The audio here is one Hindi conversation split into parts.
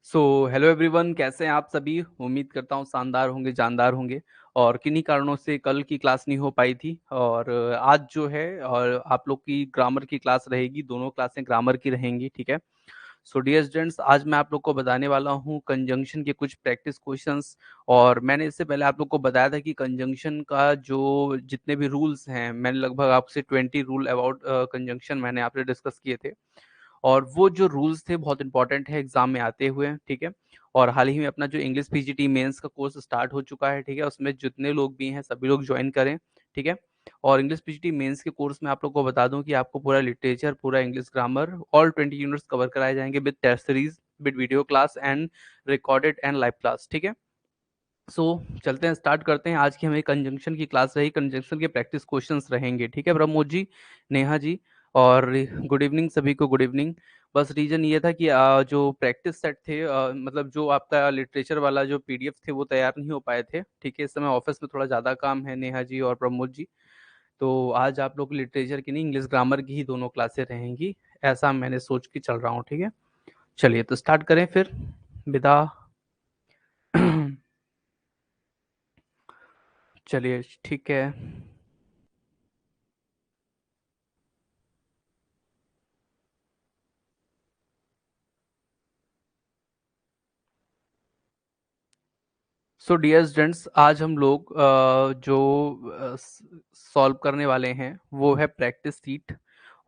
सो हेलो एवरीवन, कैसे हैं आप सभी। उम्मीद करता हूँ शानदार होंगे, जानदार होंगे। और किन्हीं कारणों से कल की क्लास नहीं हो पाई थी और आज जो है और आप लोग की ग्रामर की क्लास रहेगी। दोनों क्लासें ग्रामर की रहेंगी, ठीक है। सो डियर स्टूडेंट्स, आज मैं आप लोग को बताने वाला हूँ कंजंक्शन के कुछ प्रैक्टिस क्वेश्चंस। और मैंने इससे पहले आप लोग को बताया था कि कंजंक्शन का जो जितने भी रूल्स हैं, मैंने लगभग आपसे 20 रूल अबाउट कंजंक्शन मैंने आपसे डिस्कस किए थे। और वो जो रूल्स थे बहुत इंपॉर्टेंट है एग्जाम में आते हुए, ठीक है। और हाल ही में अपना जो इंग्लिश पीजीटी मेंस का कोर्स स्टार्ट हो चुका है, ठीक है। उसमें जितने लोग भी हैं सभी लोग ज्वाइन करें, ठीक है। और इंग्लिश पीजीटी मेंस के कोर्स में आप लोग को बता दूं कि आपको पूरा लिटरेचर, पूरा English grammar, all 20 units cover कराए जाएंगे with test series, with video class and recorded and live class, ठीक है। सो चलते हैं, स्टार्ट करते हैं। आज की हमें कंजंक्शन की क्लास रही, कंजंक्शन के प्रैक्टिस क्वेश्चंस रहेंगे, ठीक है। प्रमोद जी, नेहा जी, और गुड इवनिंग सभी को, गुड इवनिंग। बस रीजन ये था कि जो प्रैक्टिस सेट थे, मतलब जो आपका लिटरेचर वाला जो पीडीएफ थे वो तैयार नहीं हो पाए थे, ठीक है। इस समय ऑफिस में थोड़ा ज़्यादा काम है, नेहा जी और प्रमोद जी। तो आज आप लोग लिटरेचर की नहीं, इंग्लिश ग्रामर की ही दोनों क्लासें रहेंगी, ऐसा मैंने सोच के चल रहा हूँ, ठीक है। चलिए तो स्टार्ट करें फिर, विदा। चलिए ठीक है। सो डियर स्टूडेंट्स, आज हम लोग जो सॉल्व करने वाले हैं वो है प्रैक्टिस सीट।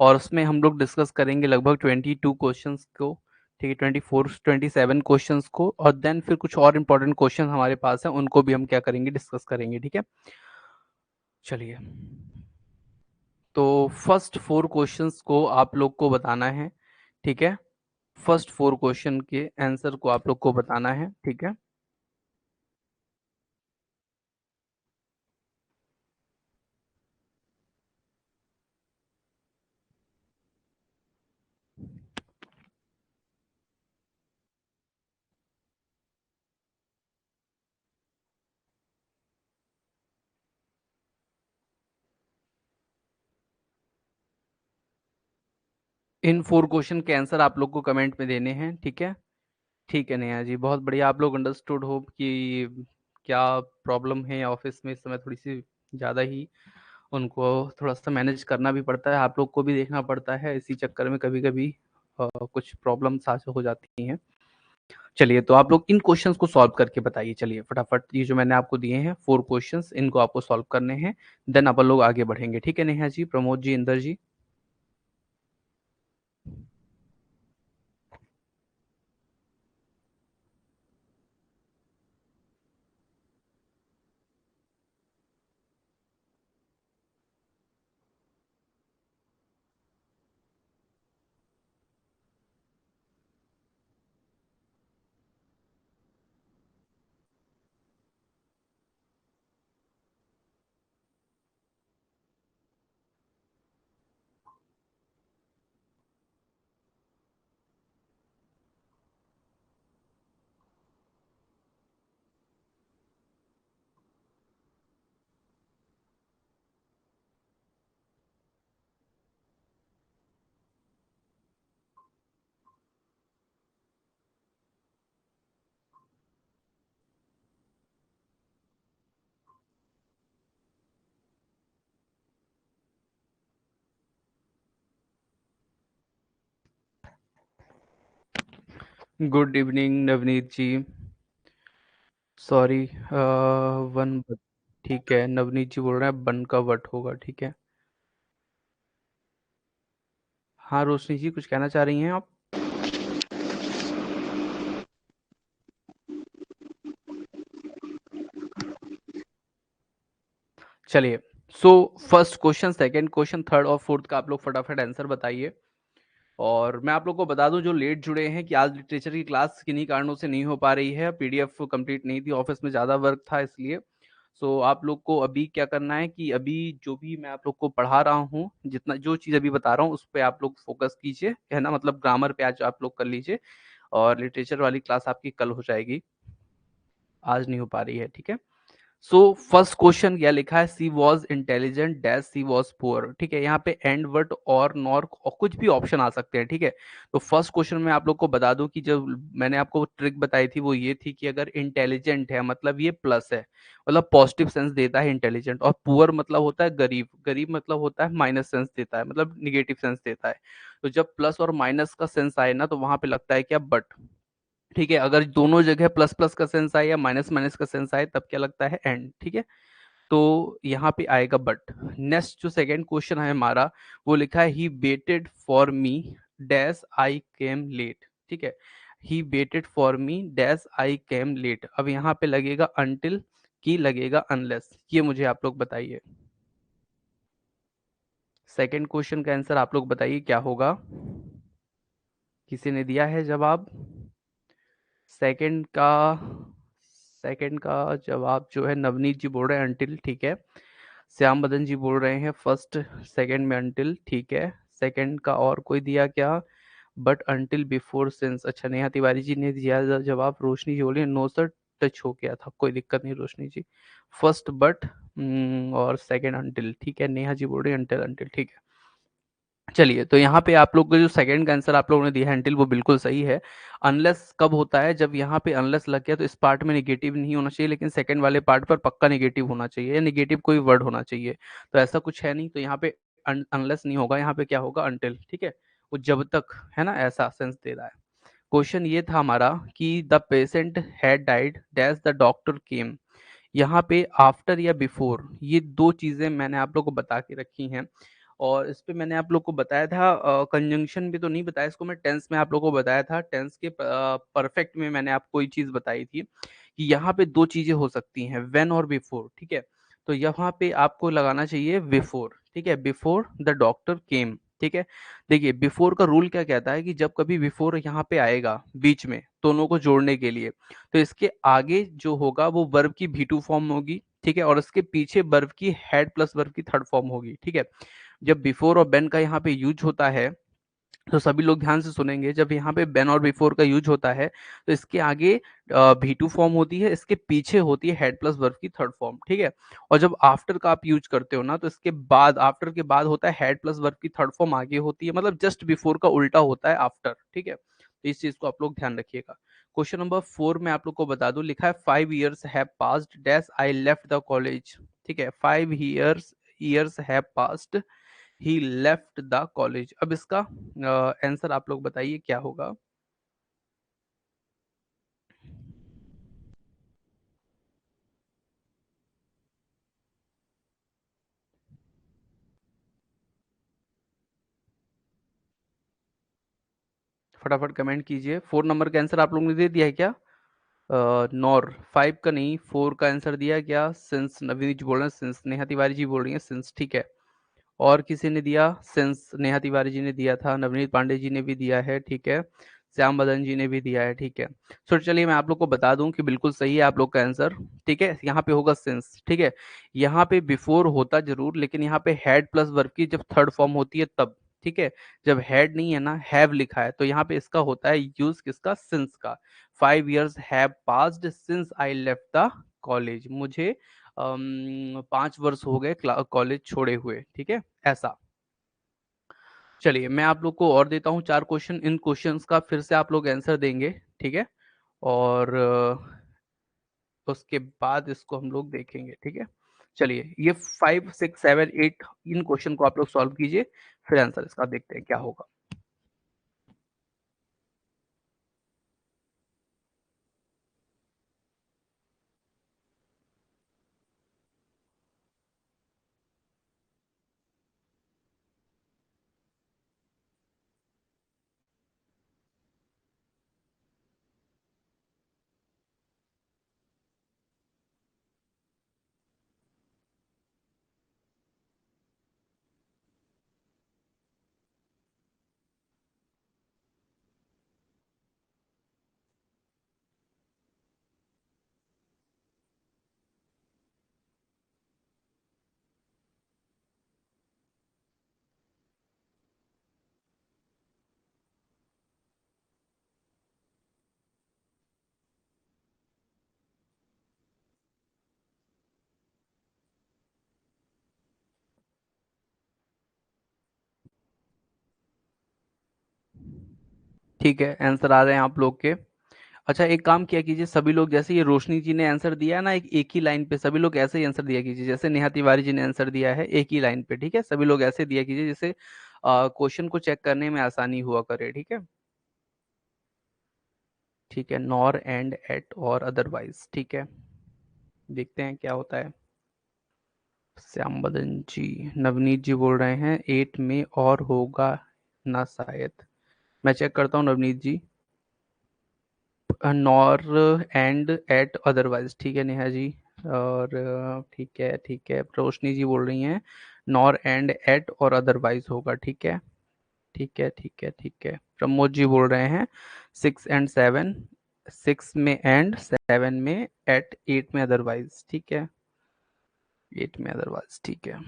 और उसमें हम लोग डिस्कस करेंगे लगभग 22 क्वेश्चंस को, ठीक है। 27 क्वेश्चंस को, और देन फिर कुछ और इम्पोर्टेंट क्वेश्चन हमारे पास हैं, उनको भी हम क्या करेंगे, डिस्कस करेंगे, ठीक है। चलिए, तो फर्स्ट 4 क्वेश्चंस को आप लोग को बताना है, ठीक है। फर्स्ट 4 क्वेश्चन के आंसर को आप लोग को बताना है, ठीक है। इन 4 क्वेश्चन के आंसर आप लोग को कमेंट में देने हैं, ठीक है। ठीक है नेहा जी, बहुत बढ़िया। आप लोग अंडरस्टूड हो कि क्या प्रॉब्लम है ऑफिस में इस समय, थोड़ी सी ज़्यादा ही उनको थोड़ा सा मैनेज करना भी पड़ता है, आप लोग को भी देखना पड़ता है। इसी चक्कर में कभी कभी कुछ प्रॉब्लम्स आज हो जाती हैं। चलिए, तो आप लोग इन क्वेश्चंस को सॉल्व करके बताइए। चलिए फटाफट, ये जो मैंने आपको दिए हैं 4 क्वेश्चंस, इनको आपको सॉल्व करने हैं, देन अपन लोग आगे बढ़ेंगे, ठीक है। नेहा जी, प्रमोद जी, इंदर जी। गुड इवनिंग नवनीत जी। सॉरी, वन, ठीक है। नवनीत जी बोल रहे हैं बन का वट होगा, ठीक है। हाँ रोशनी जी, कुछ कहना चाह रही हैं आप। चलिए, so first question, second question, third और फोर्थ का आप लोग फटाफट आंसर बताइए। और मैं आप लोग को बता दूं, जो लेट जुड़े हैं, कि आज लिटरेचर की क्लास किन्हीं कारणों से नहीं हो पा रही है, पीडीएफ कंप्लीट नहीं थी, ऑफिस में ज़्यादा वर्क था इसलिए। सो आप लोग को अभी क्या करना है कि अभी जो भी मैं आप लोग को पढ़ा रहा हूँ, जितना जो चीज़ अभी बता रहा हूँ उस पर आप लोग फोकस कीजिए, है ना। मतलब ग्रामर पे आज आप लोग कर लीजिए, और लिटरेचर वाली क्लास आपकी कल हो जाएगी, आज नहीं हो पा रही है, ठीक है। सो फर्स्ट क्वेश्चन क्या लिखा है, she was intelligent dash she was poor. ठीक है, यहाँ पे एंड वर्ड और नॉर और कुछ भी ऑप्शन आ सकते हैं। ठीक है, तो फर्स्ट क्वेश्चन में आप लोग को बता दूं कि जब मैंने आपको ट्रिक बताई थी वो ये थी कि अगर इंटेलिजेंट है मतलब ये प्लस है, मतलब पॉजिटिव सेंस देता है इंटेलिजेंट, और पुअर मतलब होता है गरीब, गरीब मतलब होता है माइनस सेंस देता है, मतलब निगेटिव सेंस देता है। तो जब प्लस और माइनस का सेंस आए ना तो वहां पे लगता है क्या, बट। ठीक है, अगर दोनों जगह प्लस प्लस का सेंस आए या माइनस माइनस का सेंस आए तब क्या लगता है, एंड। ठीक है, तो यहाँ पे आएगा बट। नेक्स्ट जो सेकंड क्वेश्चन है हमारा, वो लिखा है he waited for me dash I came late. ठीक है, he waited for me dash I came late. अब यहाँ पे लगेगा अनटिल की लगेगा अनलेस, ये मुझे आप लोग बताइए। सेकंड क्वेश्चन का आंसर आप लोग बताइए क्या होगा। किसी ने दिया है जवाब? सेकंड का सेकंड का जवाब जो है नवनीत जी बोल रहे हैं अनटिल। ठीक है, श्याम बदन जी बोल रहे हैं फर्स्ट सेकंड में अनटिल। ठीक है, सेकंड का और कोई दिया क्या? But until before since. अच्छा, नेहा तिवारी जी ने दिया जवाब। रोशनी जी बोली नो सर, टच हो गया था, कोई दिक्कत नहीं रोशनी जी। फर्स्ट बट और सेकंड अनटिल। ठीक है, नेहा जी बोल रही है अनटिल अनटिल। ठीक है, चलिए, तो यहाँ पे आप लोग का जो सेकंड का आंसर आप लोगों ने दिया है अनटिल, वो बिल्कुल सही है। अनलेस कब होता है, जब यहाँ पे अनलेस लग गया तो इस पार्ट में निगेटिव नहीं होना चाहिए, लेकिन सेकंड वाले पार्ट पर पक्का निगेटिव होना चाहिए या निगेटिव कोई वर्ड होना चाहिए। तो ऐसा कुछ है नहीं, तो यहाँ पे अनलेस नहीं होगा, यहाँ पे क्या होगा, अनटिल। ठीक है, वो जब तक है ना, ऐसा सेंस दे रहा है। क्वेश्चन ये था हमारा कि the patient had died dash the doctor केम। यहाँ पे आफ्टर या बिफोर, ये दो चीजें मैंने आप लोग को बता के रखी हैं। और इस पे मैंने आप लोग को बताया था, कंजंक्शन भी तो नहीं बताया इसको, मैं टेंस में आप लोग को बताया था। टेंस के परफेक्ट में मैंने आपको ये चीज बताई थी कि यहाँ पे दो चीजें हो सकती हैं, व्हेन और बिफोर। ठीक है, तो यहाँ पे आपको लगाना चाहिए बिफोर। ठीक है, बिफोर द डॉक्टर केम। ठीक है, देखिए बिफोर का रूल क्या कहता है कि जब कभी बिफोर यहाँ पे आएगा बीच में दोनों को जोड़ने के लिए, तो इसके आगे जो होगा वो वर्ब की V2 फॉर्म होगी। ठीक है, और इसके पीछे वर्ब की हैड प्लस वर्ब की थर्ड फॉर्म होगी। ठीक है, जब बिफोर और बेन का यहाँ पे यूज होता है तो सभी लोग ध्यान से सुनेंगे, जब यहाँ पे बेन और बिफोर का यूज होता है तो इसके आगे V2 फॉर्म होती है, इसके पीछे होती है हेड प्लस वर्ब की थर्ड फॉर्म। ठीक है, और जब आफ्टर का आप यूज करते हो ना तो इसके बाद, आफ्टर के बाद होता है हेड प्लस वर्ब की थर्ड फॉर्म आगे होती है, मतलब जस्ट बिफोर का उल्टा होता है आफ्टर। ठीक है, तो इस चीज को आप लोग ध्यान रखिएगा। क्वेश्चन नंबर 4 में आप लोग को बता दूं, लिखा है 5 years have passed dash I left the college. ठीक है, 5 years years have passed he left the college. अब इसका आंसर आप लोग बताइए क्या होगा। फटाफट कमेंट कीजिए। 4 नंबर का आंसर आप लोगों ने दे दिया है क्या? नॉर, 5 का नहीं, 4 का आंसर दिया क्या? सिंस, नवीन जी बोल रहे हैं सिंस, नेहा तिवारी जी बोल रही है सिंस। ठीक है, और किसी ने दिया सिंस? नेहा तिवारी जी ने दिया था, नवनीत पांडे जी ने भी दिया है। ठीक है, श्याम बदन जी ने भी दिया है। ठीक है, सो चलिए मैं आप लोग को बता दूं कि बिल्कुल सही है आप लोग का आंसर। ठीक है, यहाँ पे होगा सिंस। ठीक है, यहाँ पे बिफोर होता जरूर, लेकिन यहाँ पे हैड प्लस वर्ब की जब थर्ड फॉर्म होती है तब। ठीक है, जब हैड नहीं है ना, हैव लिखा है, तो यहाँ पे इसका होता है यूज किसका, सिंस का। 5 years have passed since I left the college. मुझे 5 वर्ष हो गए कॉलेज छोड़े हुए। ठीक है, ऐसा। चलिए मैं आप लोग को और देता हूँ 4 क्वेश्चन, इन क्वेश्चंस का फिर से आप लोग आंसर देंगे। ठीक है, और उसके बाद इसको हम लोग देखेंगे। ठीक है, चलिए ये 5 6 7 8 इन क्वेश्चन को आप लोग सॉल्व कीजिए, फिर आंसर इसका देखते हैं क्या होगा। ठीक है, आंसर आ रहे हैं आप लोग के। अच्छा, एक काम किया कीजिए सभी लोग, जैसे ये रोशनी जी ने आंसर दिया है ना, एक एक ही लाइन पे सभी लोग ऐसे ही आंसर दिया कीजिए, जैसे नेहा तिवारी जी ने आंसर दिया है एक ही लाइन पे। ठीक है, सभी लोग ऐसे दिया कीजिए जिससे क्वेश्चन को चेक करने में आसानी हुआ करे। ठीक है, ठीक है, नॉर एंड एट और अदरवाइज। ठीक है, देखते हैं क्या होता है। श्याम बदन जी, नवनीत जी बोल रहे हैं 8 में और होगा ना शायद। मैं चेक करता हूँ Navneet ji. Nor and at otherwise. ठीक है नेहा जी। और ठीक है, ठीक है, रोशनी जी बोल रही हैं नॉर एंड एट और अदरवाइज होगा। ठीक है, ठीक है, ठीक है, ठीक है, प्रमोद जी बोल रहे हैं 6 एंड 7, 6 में एंड 7 में एट, 8 में अदरवाइज। ठीक है, 8 में अदरवाइज। ठीक है,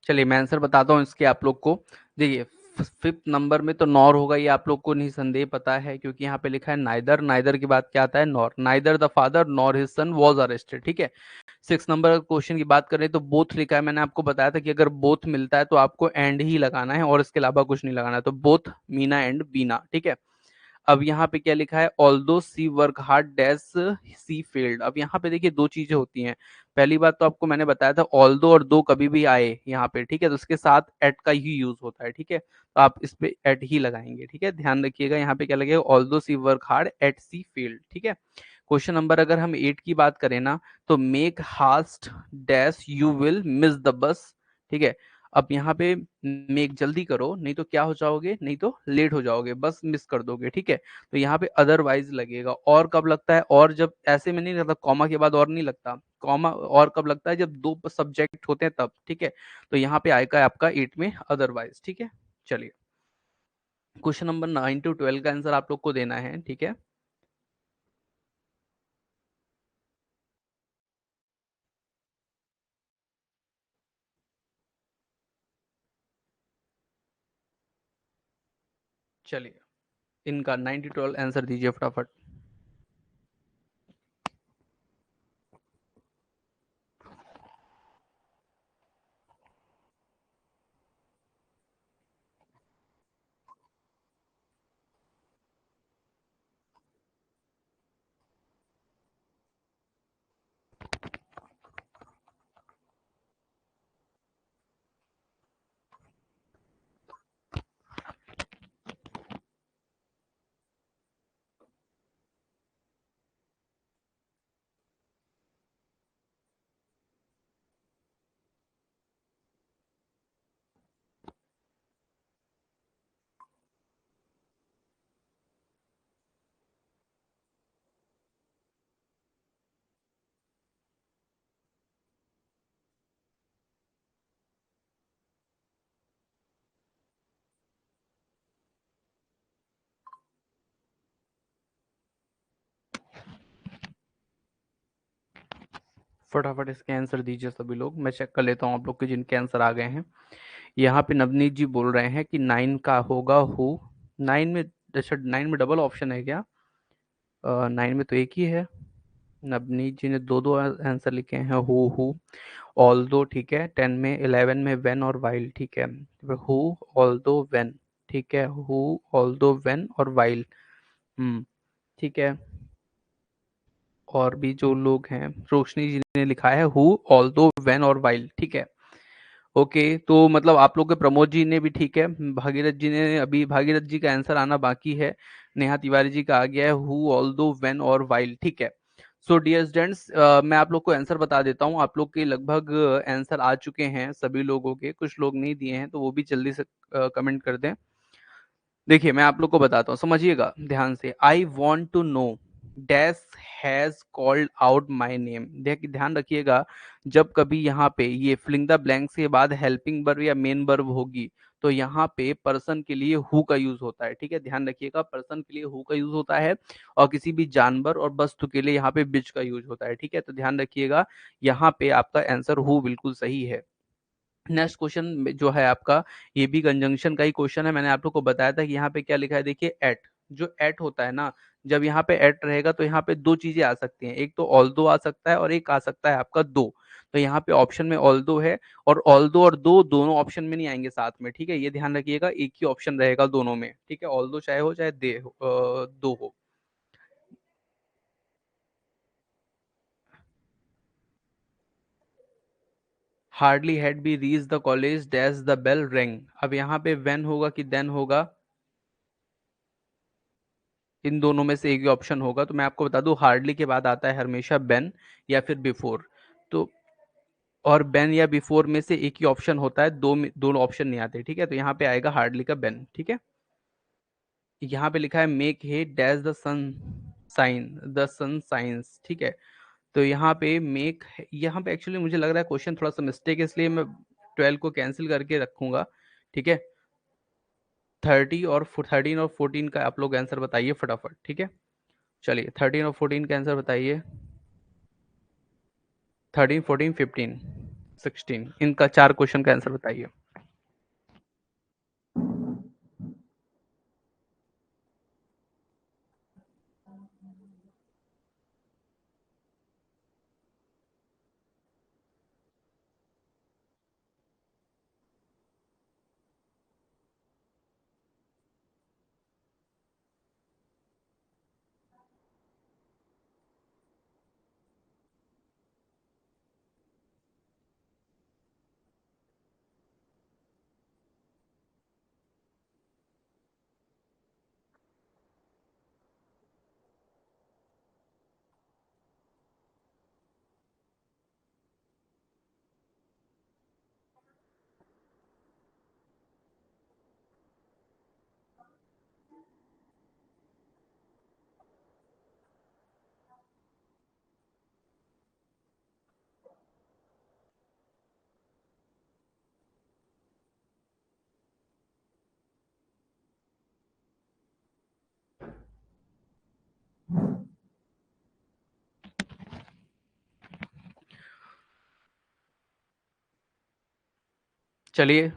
चलिए मैं आंसर बताता हूँ इसके आप लोग को। देखिए, फिफ्थ नंबर में तो नॉर होगा, ये आप लोग को निसंदेह पता है, क्योंकि यहाँ पे लिखा है नाइदर, नाइदर के बाद क्या आता है nor, neither the father nor his son was arrested. ठीक है, 6 नंबर क्वेश्चन की बात करें तो बोथ लिखा है, मैंने आपको बताया था कि अगर बोथ मिलता है तो आपको एंड ही लगाना है और इसके अलावा कुछ नहीं लगाना है, तो बोथ मीना एंड बीना। ठीक है, अब यहाँ पे क्या लिखा है, although she work hard dash see failed. अब यहाँ पे देखिए दो चीजें होती हैं। पहली बात तो आपको मैंने बताया था ऑल्दो और दो कभी भी आए यहाँ पे, ठीक है, तो उसके साथ एट का ही यूज होता है। ठीक है, तो आप इस पे एट ही लगाएंगे। ठीक है, ध्यान रखिएगा, यहाँ पे क्या लगेगा, although she work hard yet she failed. ठीक है, क्वेश्चन नंबर अगर हम 8 की बात करें ना, तो make hast dash you will miss the bus. ठीक है, अब यहाँ पे मेक जल्दी करो, नहीं तो क्या हो जाओगे, नहीं तो लेट हो जाओगे, बस मिस कर दोगे। ठीक है, तो यहाँ पे अदरवाइज लगेगा। और कब लगता है, और जब ऐसे में नहीं लगता, कॉमा के बाद और नहीं लगता, कॉमा और कब लगता है, जब दो सब्जेक्ट होते हैं तब। ठीक है, तो यहाँ पे आएगा आपका 8 में अदरवाइज। ठीक है, चलिए क्वेश्चन नंबर 9 to 12 का आंसर आप लोग को देना है। ठीक है, चलिए इनका 9 to 12 आंसर दीजिए फटाफट। फटाफट इसके आंसर दीजिए सभी लोग, मैं चेक कर लेता हूँ आप लोग के जिनके आंसर आ गए हैं। यहाँ पे नवनीत जी बोल रहे हैं कि 9 का होगा हु। 9 में, अच्छा 9 में डबल ऑप्शन है क्या? 9 में तो एक ही है। नवनीत जी ने दो दो आंसर लिखे हैं, हु ऑल दो। ठीक है, 10 में, 11 में वेन और वाइल। ठीक है, हु ऑल दो वेन। ठीक है, हु ऑल दो वेन और वाइल। ठीक है, और भी जो लोग हैं, रोशनी जी ने लिखा है हु ऑल दो वेन और वाइल। ठीक है, ओके, तो मतलब आप लोग के प्रमोद जी ने भी ठीक है, भागीरथ जी ने, अभी भागीरथ जी का आंसर आना बाकी है। नेहा तिवारी जी का आ गया है हु ऑल दो वेन और वाइल। ठीक है, सो डियर स्टूडेंट्स, मैं आप लोग को आंसर बता देता हूँ। आप लोग के लगभग आंसर आ चुके हैं सभी लोगों के, कुछ लोग नहीं दिए हैं तो वो भी जल्दी से कमेंट कर दें। देखिए मैं आप लोग को बताता हूँ, समझिएगा ध्यान से। I want to know, dash has called out my name. ध्यान रखिएगा, जब कभी यहाँ पे ये फिलिंग द ब्लैंक्स के बाद हेल्पिंग वर्ब या मेन वर्ब होगी तो यहाँ पे पर्सन के लिए हु का यूज होता है। ठीक है, ध्यान रखिएगा, पर्सन के लिए हु का यूज होता है और किसी भी जानवर और वस्तु के लिए यहाँ पे बिच का यूज होता है। ठीक है, तो ध्यान रखिएगा, यहाँ पे आपका आंसर हु बिल्कुल सही है। नेक्स्ट क्वेश्चन जो है आपका, ये भी कंजंक्शन का ही क्वेश्चन है। मैंने आप लोग को बताया था कि यहाँ पे क्या लिखा है, देखिए एट। जो एट होता है ना, जब यहाँ पे एट रहेगा तो यहाँ पे दो चीजें आ सकती हैं, एक तो ऑल्दो आ सकता है और एक आ सकता है आपका दो। तो यहाँ पे ऑप्शन में ऑल्दो है, और ऑल्दो और दो दोनों ऑप्शन में नहीं आएंगे साथ में। ठीक है, ये ध्यान रखिएगा, एक ही ऑप्शन रहेगा दोनों में। ठीक है, ऑल्दो चाहे हो चाहे दे हो, दो हो। Hardly had be reach the college dash the bell ring. अब यहाँ पे व्हेन होगा कि देन होगा, इन दोनों में से एक ही ऑप्शन होगा। तो मैं आपको बता दूं, हार्डली के बाद आता है हमेशा बेन या फिर बिफोर। तो और बेन या बिफोर में से एक ही ऑप्शन होता है, दोनों ऑप्शन नहीं आते। ठीक है, तो यहाँ पे आएगा हार्डली का बेन। ठीक है, यहाँ पे लिखा है make hay dash the sun shine, the sun shines. ठीक है, तो यहाँ पे मेक, यहाँ पे एक्चुअली मुझे लग रहा है क्वेश्चन थोड़ा सा मिस्टेक है, इसलिए मैं 12 को कैंसिल करके रखूंगा। ठीक है, 13 और 14 का आप लोग आंसर बताइए फटाफट। ठीक है, चलिए 13 और 14 का आंसर बताइए। 13, 14, 15, 16, इनका चार क्वेश्चन का आंसर बताइए। चलिए,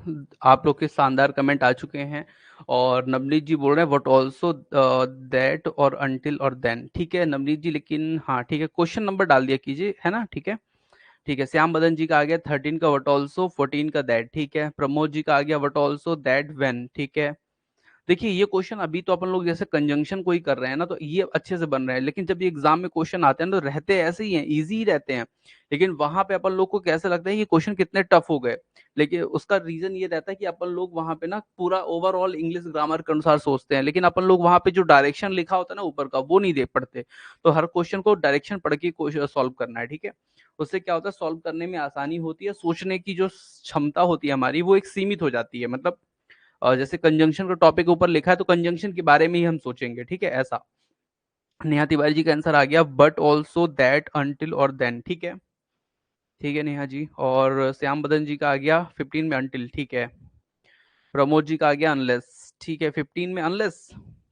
आप लोग के शानदार कमेंट आ चुके हैं, और नवनीत जी बोल रहे हैं व्हाट ऑल्सो दैट और अनटिल और देन। ठीक है नवनीत जी, लेकिन हाँ ठीक है, क्वेश्चन नंबर डाल दिया कीजिए, है ना। ठीक है, ठीक है, श्याम बदन जी का आ गया 13 का व्हाट ऑल्सो, 14 का दैट। ठीक है, प्रमोद जी का आ गया व्हाट ऑल्सो दैट व्हेन। ठीक है, देखिए ये क्वेश्चन अभी तो अपन लोग जैसे कंजंक्शन को ही कर रहे हैं ना, तो ये अच्छे से बन रहे हैं, लेकिन जब ये एग्जाम में क्वेश्चन आते हैं तो रहते ऐसे ही हैं, इजी ही रहते हैं, लेकिन वहां पे अपन लोग को कैसे लगता है कि क्वेश्चन कितने टफ हो गए। लेकिन उसका रीजन ये रहता है कि अपन लोग वहां पे ना पूरा ओवरऑल इंग्लिश ग्रामर के अनुसार सोचते हैं, लेकिन अपन लोग वहां पे जो डायरेक्शन लिखा होता है ना ऊपर का, वो नहीं देख पढ़ते। तो हर क्वेश्चन को डायरेक्शन पढ़ के सॉल्व करना है। ठीक है, उससे क्या होता है, सॉल्व करने में आसानी होती है, सोचने की जो क्षमता होती है हमारी वो एक सीमित हो जाती है। मतलब जैसे कंजंक्शन का टॉपिक ऊपर लिखा है तो कंजंक्शन के बारे में ही हम सोचेंगे। ठीक है, ऐसा। नेहा तिवारी जी का आंसर आ गया बट ऑल्सो दैट अनटिल और देन। ठीक है, ठीक है नेहा जी, और श्याम बदन जी का आ गया 15 में अनटिल। ठीक है, प्रमोद जी का आ गया अनलेस। ठीक है, 15 में अनलेस।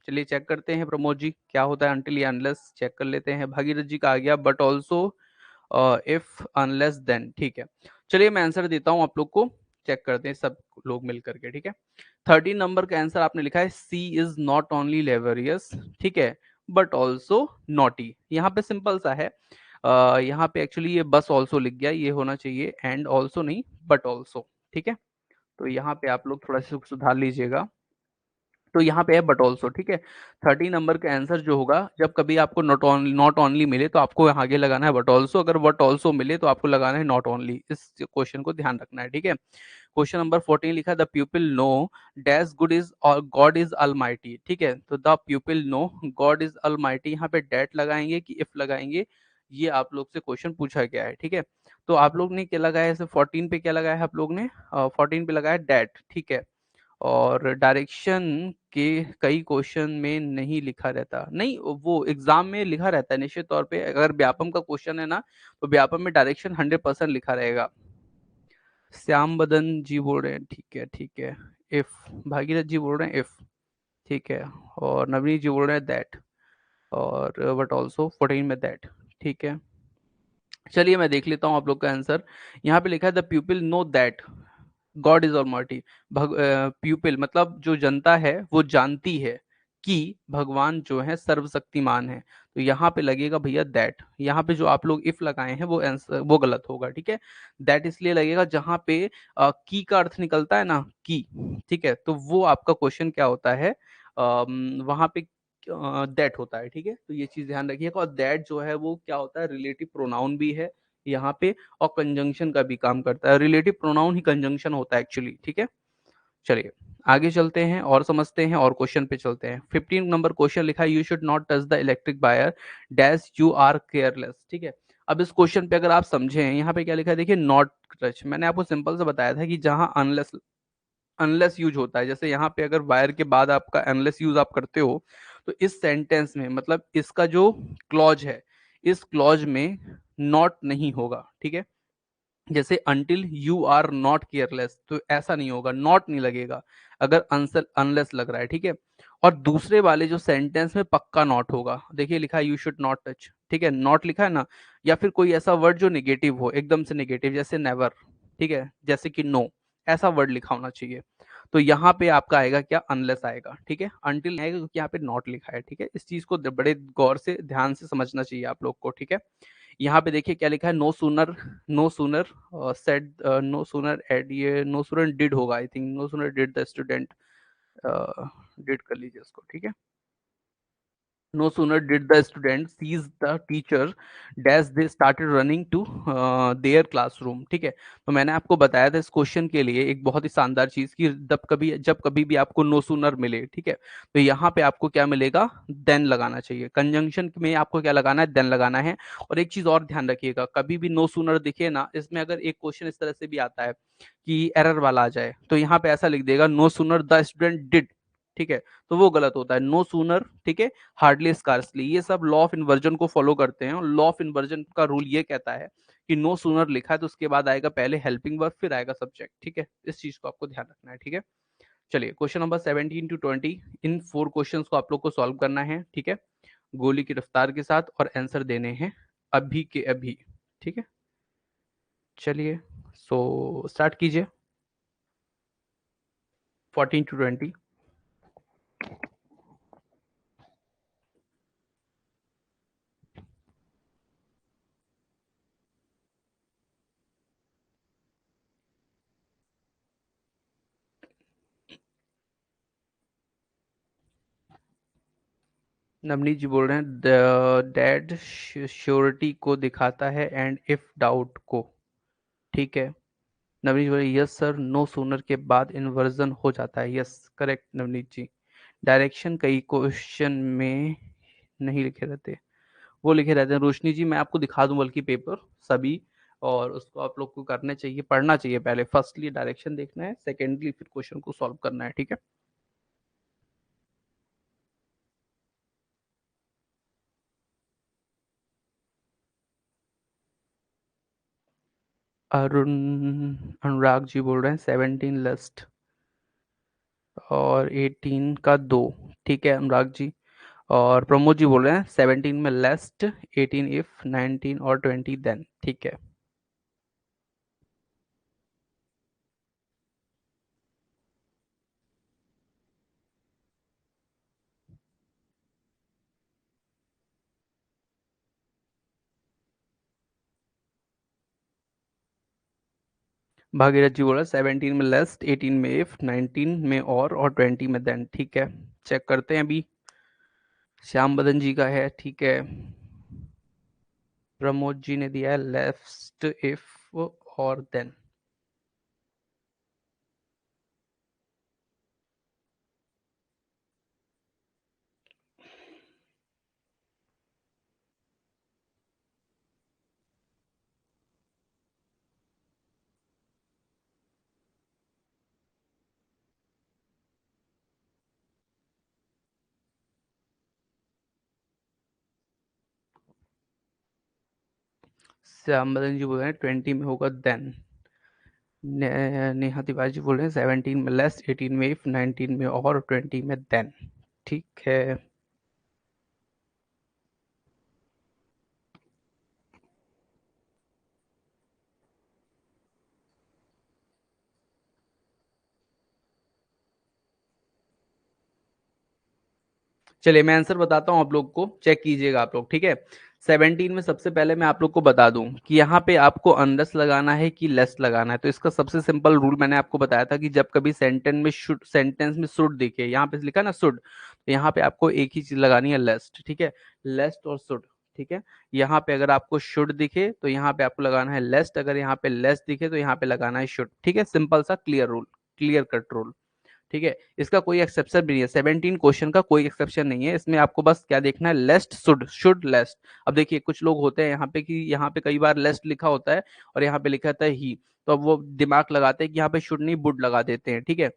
चलिए चेक करते हैं प्रमोद जी क्या होता है अनटिल या अनलेस, चेक कर लेते हैं। भागीरथ जी का आ गया but also if unless then. ठीक है, चलिए मैं आंसर देता हूं आप लोग को, चेक करते हैं सब लोग मिल करके। ठीक है, 13 नंबर का आंसर आपने लिखा है सी इज नॉट ओनली लेवरियस। ठीक है, बट ऑल्सो नॉटी। यहाँ पे सिंपल सा है, यहाँ पे एक्चुअली ये बस ऑल्सो लिख गया, ये होना चाहिए एंड ऑल्सो नहीं, बट ऑल्सो। ठीक है, तो यहाँ पे आप लोग थोड़ा सा सुधार लीजिएगा। तो यहाँ पे है बट ऑल्सो। ठीक है, 13 नंबर का आंसर जो होगा, जब कभी आपको नॉट ओनली मिले तो आपको आगे लगाना है बट ऑल्सो, अगर बट ऑल्सो मिले तो आपको लगाना है नॉट ओनली। इस क्वेश्चन को ध्यान रखना है। ठीक है, क्वेश्चन नंबर 14 लिखा है the people know dash good is और गॉड इज अलमाइटी। ठीक है, तो the people know God is Almighty, यहाँ पे डेट लगाएंगे कि इफ लगाएंगे, ये आप लोग से क्वेश्चन पूछा गया है। ठीक है, तो आप लोग ने क्या लगाया है, 14 पे क्या लगाया है आप लोग ने, 14 पे लगाया डेट। ठीक है, और डायरेक्शन के कई क्वेश्चन में नहीं लिखा रहता। नहीं, वो एग्जाम में लिखा रहता है निश्चित तौर पे। अगर व्यापम का क्वेश्चन है ना, तो व्यापम में डायरेक्शन 100% लिखा रहेगा। श्याम बदन जी बोल रहे हैं, ठीक है ठीक है। इफ, भागीरथ जी बोल रहे हैं इफ, ठीक है। और नवनीत जी बोल रहे हैं दैट, और बट ऑल्सो 14 में दैट, ठीक है। चलिए मैं देख लेता हूँ आप लोग का आंसर। यहाँ पे लिखा है the people know that God is almighty. प्यूपिल मतलब जो जनता है वो जानती है कि भगवान जो है सर्वशक्तिमान है। तो यहाँ पे लगेगा भैया दैट। यहाँ पे जो आप लोग इफ लगाए हैं वो आंसर वो गलत होगा, ठीक है। दैट इसलिए लगेगा जहाँ पे की का अर्थ निकलता है ना, की, ठीक है। तो वो आपका क्वेश्चन क्या होता है, वहां पे दैट होता है, ठीक है। तो ये चीज ध्यान रखिएगा। और दैट जो है वो क्या होता है, रिलेटिव प्रोनाउन भी है यहाँ पे, और कंजंक्शन का भी काम करता है। रिलेटिव प्रोनाउन ही कंजंक्शन होता है एक्चुअली, ठीक है। चलिए आगे चलते हैं और समझते हैं और क्वेश्चन पे चलते हैं। 15 नंबर क्वेश्चन लिखा है, you should not touch the electric wire dash you are careless, ठीक है। अब इस क्वेश्चन पे अगर आप समझें, यहाँ पे क्या लिखा है देखिए, नॉट टच। मैंने आपको सिंपल से बताया था कि जहां अनलेस अनलेस यूज होता है, जैसे यहाँ पे अगर वायर के बाद आपका अनलेस यूज आप करते हो, तो इस सेंटेंस में मतलब इसका जो क्लॉज है, इस क्लॉज में नॉट नहीं होगा, ठीक है। जैसे until you are not careless, तो ऐसा नहीं होगा, नॉट नहीं लगेगा अगर आंसर अनलेस लग रहा है, ठीक है। और दूसरे वाले जो सेंटेंस में पक्का नॉट होगा, देखिए लिखा है यू शुड नॉट टच, ठीक है, नॉट लिखा है ना। या फिर कोई ऐसा वर्ड जो नेगेटिव हो, एकदम से नेगेटिव, जैसे नेवर, ठीक है, जैसे कि नो, ऐसा वर्ड लिखा होना चाहिए। तो यहाँ पे आपका आएगा क्या, अनलेस आएगा, ठीक है। अंटिल आएगा क्योंकि यहाँ पे नॉट लिखा है, ठीक है। इस चीज को बड़े गौर से ध्यान से समझना चाहिए आप लोग को, ठीक है। यहाँ पे देखिए क्या लिखा है, no sooner, no sooner said, no sooner had, ये नो सूनर डिड होगा I think, no sooner did the student, did कर लीजिए इसको, ठीक है। No sooner did the student sees the teacher dash they started running to their classroom, ठीक है। तो मैंने आपको बताया था इस क्वेश्चन के लिए एक बहुत ही शानदार चीज की, जब कभी भी आपको नो सूनर मिले, ठीक है, तो यहाँ पे आपको क्या मिलेगा, देन लगाना चाहिए। कंजंक्शन में आपको क्या लगाना है, देन लगाना है। और एक चीज और ध्यान रखिएगा, कभी भी नो सूनर दिखे ना, इसमें अगर एक क्वेश्चन इस तरह से भी आता है कि एरर वाला आ जाए, तो यहाँ पे ऐसा लिख देगा no sooner the student did, ठीक है। तो वो गलत होता है, नो सूनर, ठीक है, हार्डली स्कार्सली, ये सब लॉ ऑफ इन्वर्जन को फॉलो करते हैं। और लॉ ऑफ इन्वर्जन का रूल ये कहता है कि नो सूनर लिखा है तो उसके बाद आएगा पहले हेल्पिंग वर्ब, फिर आएगा सब्जेक्ट, ठीक है। इस चीज को आपको ध्यान रखना है, ठीक है। चलिए question number 17 to 20, in 4 questions को आप लोग को सॉल्व करना है, ठीक है, गोली की रफ्तार के साथ, और आंसर देने हैं अभी के अभी, ठीक है। चलिए सो स्टार्ट कीजिए। 14 to 20। नवनीत जी बोल रहे हैं डैड श्योरिटी को दिखाता है एंड इफ डाउट को, ठीक है। नवनीत जी बोल रहे यस सर, नो सूनर के बाद इन्वर्जन हो जाता है, यस करेक्ट नवनीत जी। डायरेक्शन कई क्वेश्चन में नहीं लिखे रहते, वो लिखे रहते हैं। रोशनी जी मैं आपको दिखा दूं बल्कि पेपर सभी, और उसको आप लोग को करने चाहिए, पढ़ना चाहिए पहले। फर्स्टली डायरेक्शन देखना है, सेकेंडली फिर क्वेश्चन को सॉल्व करना है, ठीक है। अरुण, अनुराग जी बोल रहे हैं 17 लस्ट और 18 का दो, ठीक है अनुराग जी। और प्रमोद जी बोल रहे हैं 17 में लेस्ट, 18 इफ, 19 और 20 देन, ठीक है। भागीरथ जी बोल रहे हैं 17 में लेस्ट, 18 में इफ, 19 में और 20 में देन, ठीक है। चेक करते हैं अभी। श्याम बदन जी का है, ठीक है। प्रमोद जी ने दिया है लेफ्ट इफ और देन। श्यामबदन जी बोल रहे हैं 20 में होगा देन। नेहा तिवारी जी बोल रहे हैं 17 में लेस, 18 में इफ, 19 में और 20 में देन। ठीक है। चलिए मैं आंसर बताता हूँ, आप लोग को चेक कीजिएगा आप लोग, ठीक है। 17 में सबसे पहले मैं आप लोग को बता दूं कि यहाँ पे आपको अनलेस लगाना है कि लेस लगाना है। तो इसका सबसे सिंपल रूल मैंने आपको बताया था कि जब कभी सेंटेंस में शुड दिखे, यहाँ पे लिखा ना शुड, तो यहाँ पे आपको एक ही चीज लगानी है, लेस्ट, ठीक है। लेस्ट और शुड, ठीक है। यहाँ पे अगर आपको शुड दिखे तो यहाँ पे आपको लगाना है लेस्ट, अगर यहाँ पे लेस दिखे तो यहाँ पे लगाना है शुड, ठीक है। सिंपल सा clear rule, clear cut rule, ठीक है। इसका कोई एक्सेप्शन भी नहीं है, 17 क्वेश्चन का कोई एक्सेप्शन नहीं है इसमें। आपको बस क्या देखना है, लेस्ट शुड, शुड लेस्ट। अब देखिए कुछ लोग होते हैं यहाँ पे कि यहाँ पे कई बार लेस्ट लिखा होता है और यहाँ पे लिखा होता है ही, तो अब वो दिमाग लगाते हैं कि यहाँ पे शुड नहीं बुड लगा देते हैं, ठीक है।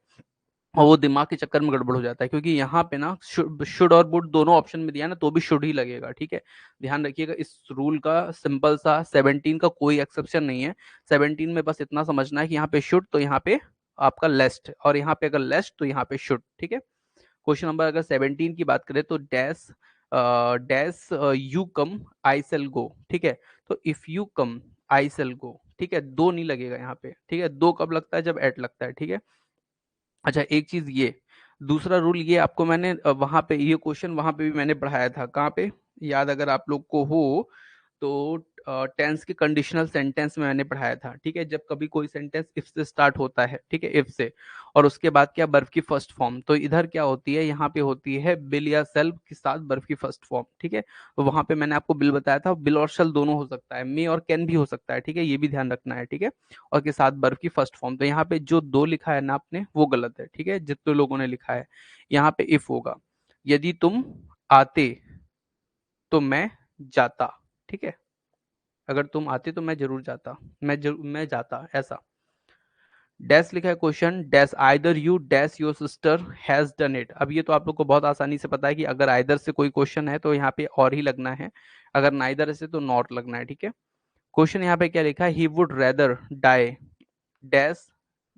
और वो दिमाग के चक्कर में गड़बड़ हो जाता है, क्योंकि यहाँ पे ना शुड और बुड दोनों ऑप्शन में दिया ना तो भी शुड ही लगेगा, ठीक है। ध्यान रखिएगा इस रूल का, सिंपल सा, 17 का कोई एक्सेप्शन नहीं है। 17 में बस इतना समझना है कि यहाँ पे शुड तो यहाँ पे आपका लेस्ट, और यहाँ पे अगर लेस्ट तो यहाँ पे शुड, ठीक है। क्वेश्चन नंबर अगर 17 की बात करें तो dash, dash you come I shall go, ठीक है। तो if you come I shall go, ठीक है, दो नहीं लगेगा यहाँ पे, ठीक है। दो कब लगता है, जब एट लगता है, ठीक है। अच्छा एक चीज ये, दूसरा रूल ये आपको मैंने वहां पे ये क्वेश्चन वहां पे भी मैंने पढ़ाया था, कहाँ पे, याद अगर आप लोग को हो तो टेंस के कंडीशनल सेंटेंस में मैंने पढ़ाया था, ठीक है। जब कभी कोई सेंटेंस इफ से स्टार्ट होता है, ठीक है, इफ से, और उसके बाद क्या, बर्फ की फर्स्ट फॉर्म, तो इधर क्या होती है, यहाँ पे होती है बिल या सेल के साथ बर्फ की फर्स्ट फॉर्म, ठीक है। तो वहां पे मैंने आपको बिल बताया था, बिल और सेल दोनों हो सकता है, मे और कैन भी हो सकता है, ठीक है, ये भी ध्यान रखना है, ठीक है। और के साथ बर्फ की फर्स्ट फॉर्म, तो यहाँ पे जो दो लिखा है ना आपने वो गलत है, ठीक है, जितने लोगों ने लिखा है। यहाँ पे इफ होगा, यदि तुम आते तो मैं जाता, ठीक है। अगर तुम आते तो मैं जरूर जाता, मैं जाता, ऐसा। डैश लिखा है question, dash either you dash your sister has done it. अब ये तो आप लोग को बहुत आसानी से पता है कि अगर आइदर से कोई क्वेश्चन है तो यहाँ पे और ही लगना है, अगर नाइदर से तो नॉट लगना है, ठीक है। क्वेश्चन यहाँ पे क्या लिखा है, he would rather die dash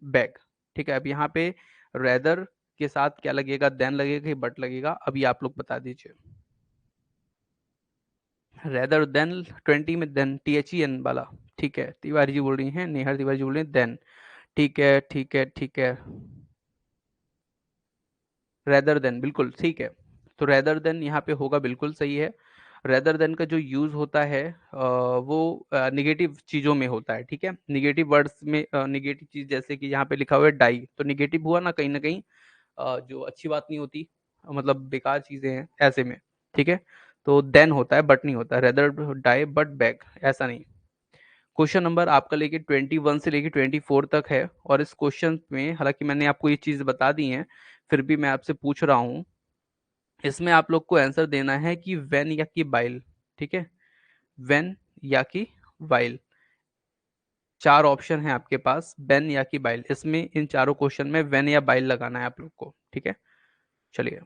beg, ठीक है। अब यहाँ पे रेदर के साथ क्या लगेगा, देन लगेगा कि बट लगेगा, अभी आप लोग बता दीजिए। रेदर देन 20 में देन, THEN वाला, ठीक है। तिवारी जी बोल रही हैं, नेहर तिवारी जी बोल रही हैं देन, ठीक है ठीक है ठीक है। रेदर देन बिल्कुल ठीक है। तो रेदर देन यहाँ पे होगा, बिल्कुल सही है। रेदर देन का जो यूज होता है वो निगेटिव चीजों में होता है, ठीक है। निगेटिव वर्ड्स में निगेटिव चीज, जैसे कि यहाँ पे लिखा हुआ है डाई, तो निगेटिव हुआ ना कहीं, जो अच्छी बात नहीं होती, मतलब बेकार चीजें हैं ऐसे में, ठीक है। तो देन होता है, बट नहीं होता, रेदर डाई बट बैग, ऐसा नहीं। क्वेश्चन नंबर आपका लेके 21 से लेके 24 तक है, और इस क्वेश्चन में हालांकि मैंने आपको ये चीज बता दी है, फिर भी मैं आपसे पूछ रहा हूँ, इसमें आप लोग को आंसर देना है कि वेन या कि बाइल, ठीक है। वेन या कि वाइल, चार ऑप्शन है आपके पास, वेन या कि बाइल, इसमें इन चारों क्वेश्चन में वेन या बाइल लगाना है आप लोग को, ठीक है। चलिए।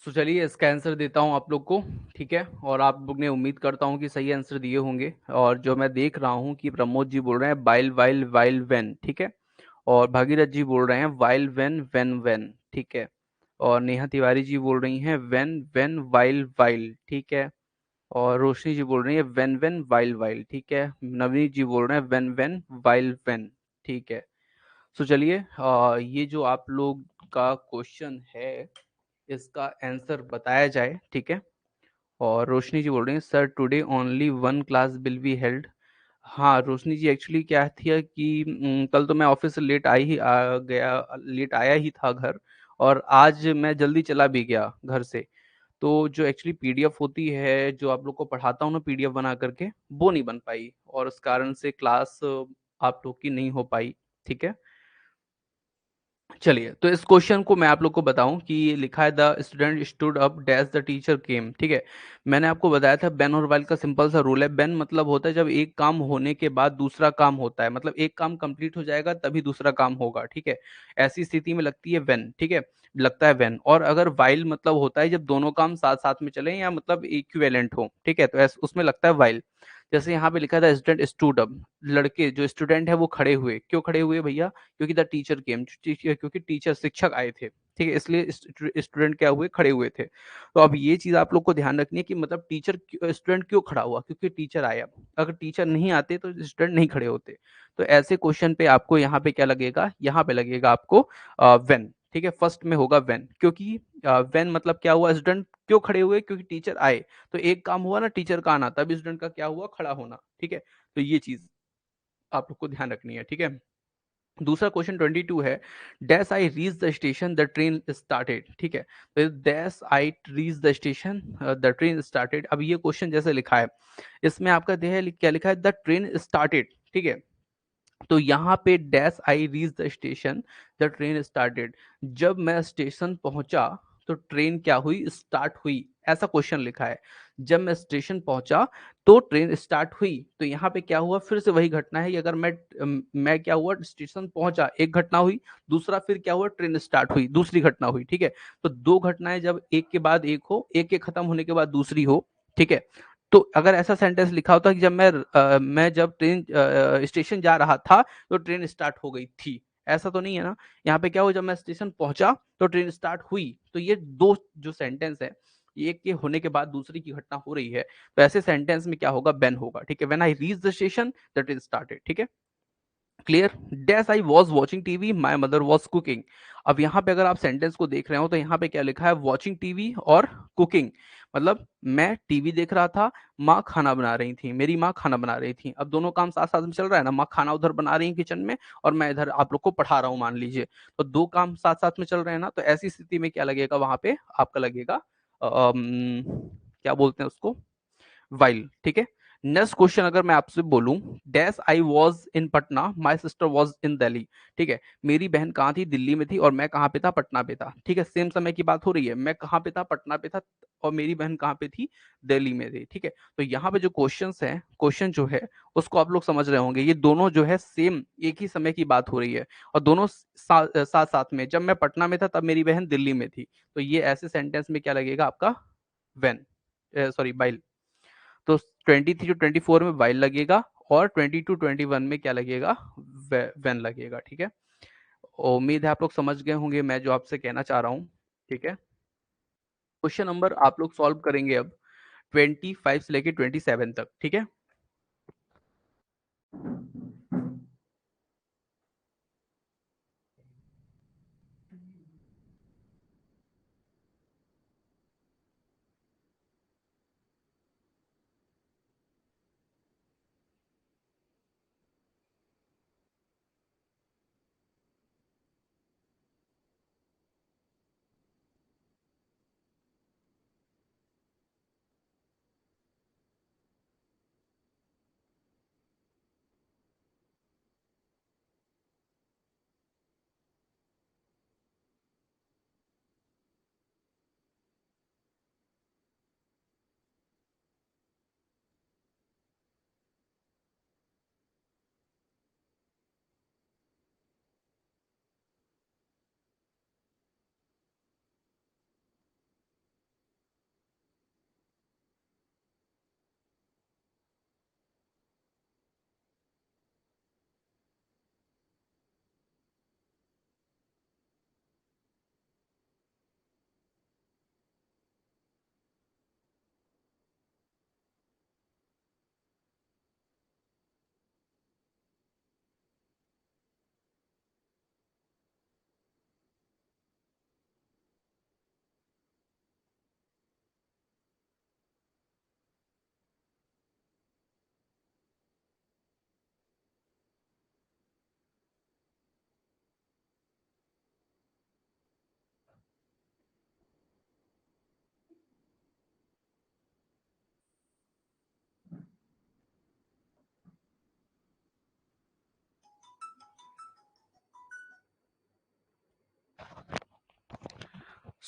तो चलिए इसका आंसर देता हूँ आप लोग को, ठीक है। और आप लोग ने उम्मीद करता हूँ कि सही आंसर दिए होंगे। और जो मैं देख रहा हूँ कि प्रमोद जी बोल रहे हैं वाइल वाइल वाइल वेन, ठीक है। और भागीरथ जी बोल रहे हैं वाइल वेन वेन वेन, ठीक है। और नेहा तिवारी जी बोल रही हैं वेन वेन वाइल वाइल, ठीक है। और रोशनी जी बोल रही है वेन वेन वाइल वाइल, ठीक है। नवनीत जी बोल रहे हैं वेन वेन वाइल वेन, ठीक है। तो चलिए ये जो आप लोग का क्वेश्चन है इसका आंसर बताया जाए, ठीक है। और रोशनी जी बोल रही हैं sir today only one class will be held. हाँ रोशनी जी, एक्चुअली क्या थी कि कल तो मैं ऑफिस से लेट आया ही था घर। और आज मैं जल्दी चला भी गया घर से। तो जो एक्चुअली पीडीएफ होती है जो आप लोग को पढ़ाता हूँ ना पीडीएफ बना करके, वो नहीं बन पाई और उस कारण से क्लास आप लोग की नहीं हो पाई, ठीक है। चलिए, तो इस क्वेश्चन को मैं आप लोग को बताऊं कि ये लिखा है the student stood up dash the teacher came, ठीक है। मैंने आपको बताया था बेन और वाइल का सिंपल सा रूल है। बेन मतलब होता है जब एक काम होने के बाद दूसरा काम होता है, मतलब एक काम कंप्लीट हो जाएगा तभी दूसरा काम होगा, ठीक है। ऐसी स्थिति में लगती है वेन, ठीक है, लगता है वेन। और अगर वाइल मतलब होता है जब दोनों काम साथ साथ में चले या मतलब इक्विवेलेंट हो, ठीक है, तो उसमें लगता है वाइल। जैसे यहाँ पे लिखा था स्टूडेंट स्टूड अप, लड़के जो स्टूडेंट है वो खड़े हुए, क्यों खड़े हुए भैया, क्योंकि द टीचर केम, क्योंकि टीचर शिक्षक आए थे, ठीक है, इसलिए स्टूडेंट क्या हुए, खड़े हुए थे। तो अब ये चीज आप लोग को ध्यान रखनी है कि मतलब टीचर स्टूडेंट क्यों खड़ा हुआ, क्योंकि टीचर आया। अगर टीचर नहीं आते तो स्टूडेंट नहीं खड़े होते। तो ऐसे क्वेश्चन पे आपको यहाँ पे क्या लगेगा, यहाँ पे लगेगा आपको वेन, ठीक है। फर्स्ट में होगा वेन, क्योंकि वेन मतलब क्या हुआ, स्टूडेंट क्यों खड़े हुए, क्योंकि टीचर आए। तो एक काम हुआ ना टीचर का आना, तब स्टूडेंट का क्या हुआ, खड़ा होना, ठीक है। तो ये चीज आप लोग को ध्यान रखनी है, ठीक है। दूसरा क्वेश्चन 22 है, dash I reach the station the train started, ठीक है। तो dash I reach the station the train started. अब ये क्वेश्चन जैसे लिखा है इसमें आपका क्या लिखा है, द ट्रेन स्टार्टेड, ठीक है। तो यहाँ पे dash I reach the station the train started, जब मैं स्टेशन पहुंचा तो ट्रेन क्या हुई, स्टार्ट हुई, ऐसा क्वेश्चन लिखा है। जब मैं स्टेशन पहुंचा तो ट्रेन स्टार्ट हुई, तो यहाँ पे क्या हुआ, फिर से वही घटना है कि अगर मैं क्या हुआ, स्टेशन पहुंचा, एक घटना हुई। दूसरा फिर क्या हुआ, ट्रेन स्टार्ट हुई, दूसरी घटना हुई, ठीक है। तो दो घटनाएं जब एक के बाद एक हो, एक के खत्म होने के बाद दूसरी हो, ठीक है। तो अगर ऐसा सेंटेंस लिखा होता कि जब मैं जब ट्रेन स्टेशन जा रहा था तो ट्रेन स्टार्ट हो गई थी, ऐसा तो नहीं है ना। यहाँ पे क्या हुआ, जब मैं स्टेशन पहुंचा तो ट्रेन स्टार्ट हुई। तो ये दो जो सेंटेंस है, एक के होने के बाद दूसरी की घटना हो रही है, तो ऐसे सेंटेंस में क्या होगा, बेन होगा, ठीक है। When I reach the station the train started, ठीक है। Clear. Dash I was watching TV my mother was cooking. अब यहाँ पे अगर आप सेंटेंस को देख रहे हो तो यहाँ पे क्या लिखा है, वॉचिंग टीवी और कुकिंग, मतलब मैं टीवी देख रहा था, माँ खाना बना रही थी, मेरी माँ खाना बना रही थी। अब दोनों काम साथ साथ में चल रहा है ना, माँ खाना उधर बना रही है किचन में और मैं इधर आप लोग को पढ़ा रहा हूँ मान लीजिए। तो दो काम साथ साथ में चल रहे हैं ना, तो ऐसी स्थिति में क्या लगेगा, वहां पे आपका लगेगा क्या बोलते हैं उसको, वाइल, ठीक है। नेक्स्ट क्वेश्चन अगर मैं आपसे बोलूं, dash I was in Patna my sister was in Delhi, ठीक है। मेरी बहन कहाँ थी, दिल्ली में थी, और मैं कहाँ पे था, पटना पे था, ठीक है। सेम समय की बात हो रही है, मैं कहाँ पे था, पटना पे था, और मेरी बहन कहाँ पे थी, दिल्ली में थी, ठीक है। तो यहाँ पे जो क्वेश्चंस है, क्वेश्चन जो है उसको आप लोग समझ रहे होंगे, ये दोनों जो है सेम एक ही समय की बात हो रही है, और दोनों साथ साथ में, जब मैं पटना में था तब मेरी बहन दिल्ली में थी। तो ये ऐसे सेंटेंस में क्या लगेगा आपका, वेन, सॉरी वाइल। तो 23 टू 24 में वाइल लगेगा, और 22 21 में क्या लगेगा, वेन लगेगा, ठीक है। उम्मीद है आप लोग समझ गए होंगे मैं जो आपसे कहना चाह रहा हूँ, ठीक है। क्वेश्चन नंबर आप लोग सॉल्व करेंगे अब 25 से लेके 27 तक, ठीक है।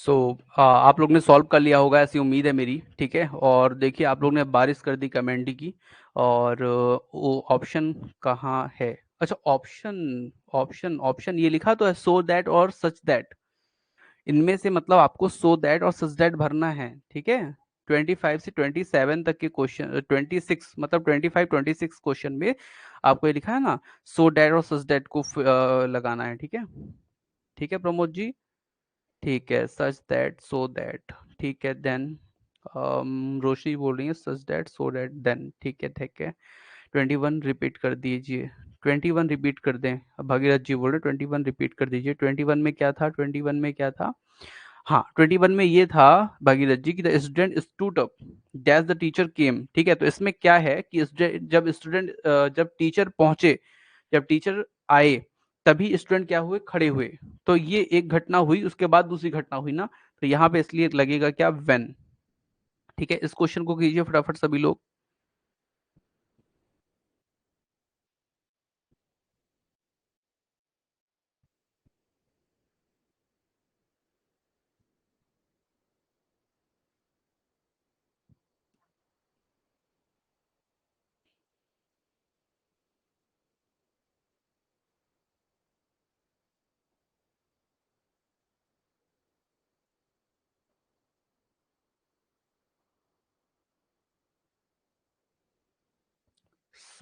सो आप लोग ने सॉल्व कर लिया होगा ऐसी उम्मीद है मेरी, ठीक है। और देखिए आप लोग ने बारिश कर दी कमेंटी की। और वो ऑप्शन कहाँ है? अच्छा, ऑप्शन ऑप्शन ऑप्शन ये लिखा तो है, सो दैट और सच दैट। इनमें से मतलब आपको सो दैट और सच दैट भरना है, ठीक है। 25 से 27 तक के क्वेश्चन, 26 मतलब 25 26 क्वेश्चन में आपको ये लिखा है ना, सो दैट और सच दैट को लगाना है, ठीक है। ठीक है प्रमोद जी। ठीक है, सच दैट सो दैट, ठीक है देन। रोशनी बोल रही है such that so that then, ठीक है ठीक है। 21 रिपीट कर दीजिए। 21 रिपीट कर दें। अब भगीरथ जी बोल रहे 21 रिपीट कर दीजिए। 21 में क्या था? 21 में क्या था? हाँ, 21 में ये था भागीरथ जी की, the student stood up dash the teacher came, ठीक है। तो इसमें क्या है कि जब टीचर पहुंचे, जब टीचर आए, तभी स्टूडेंट क्या हुए? खड़े हुए। तो ये एक घटना हुई, उसके बाद दूसरी घटना हुई ना, तो यहाँ पे इसलिए लगेगा क्या? व्हेन। ठीक है, इस क्वेश्चन को कीजिए फटाफट सभी लोग।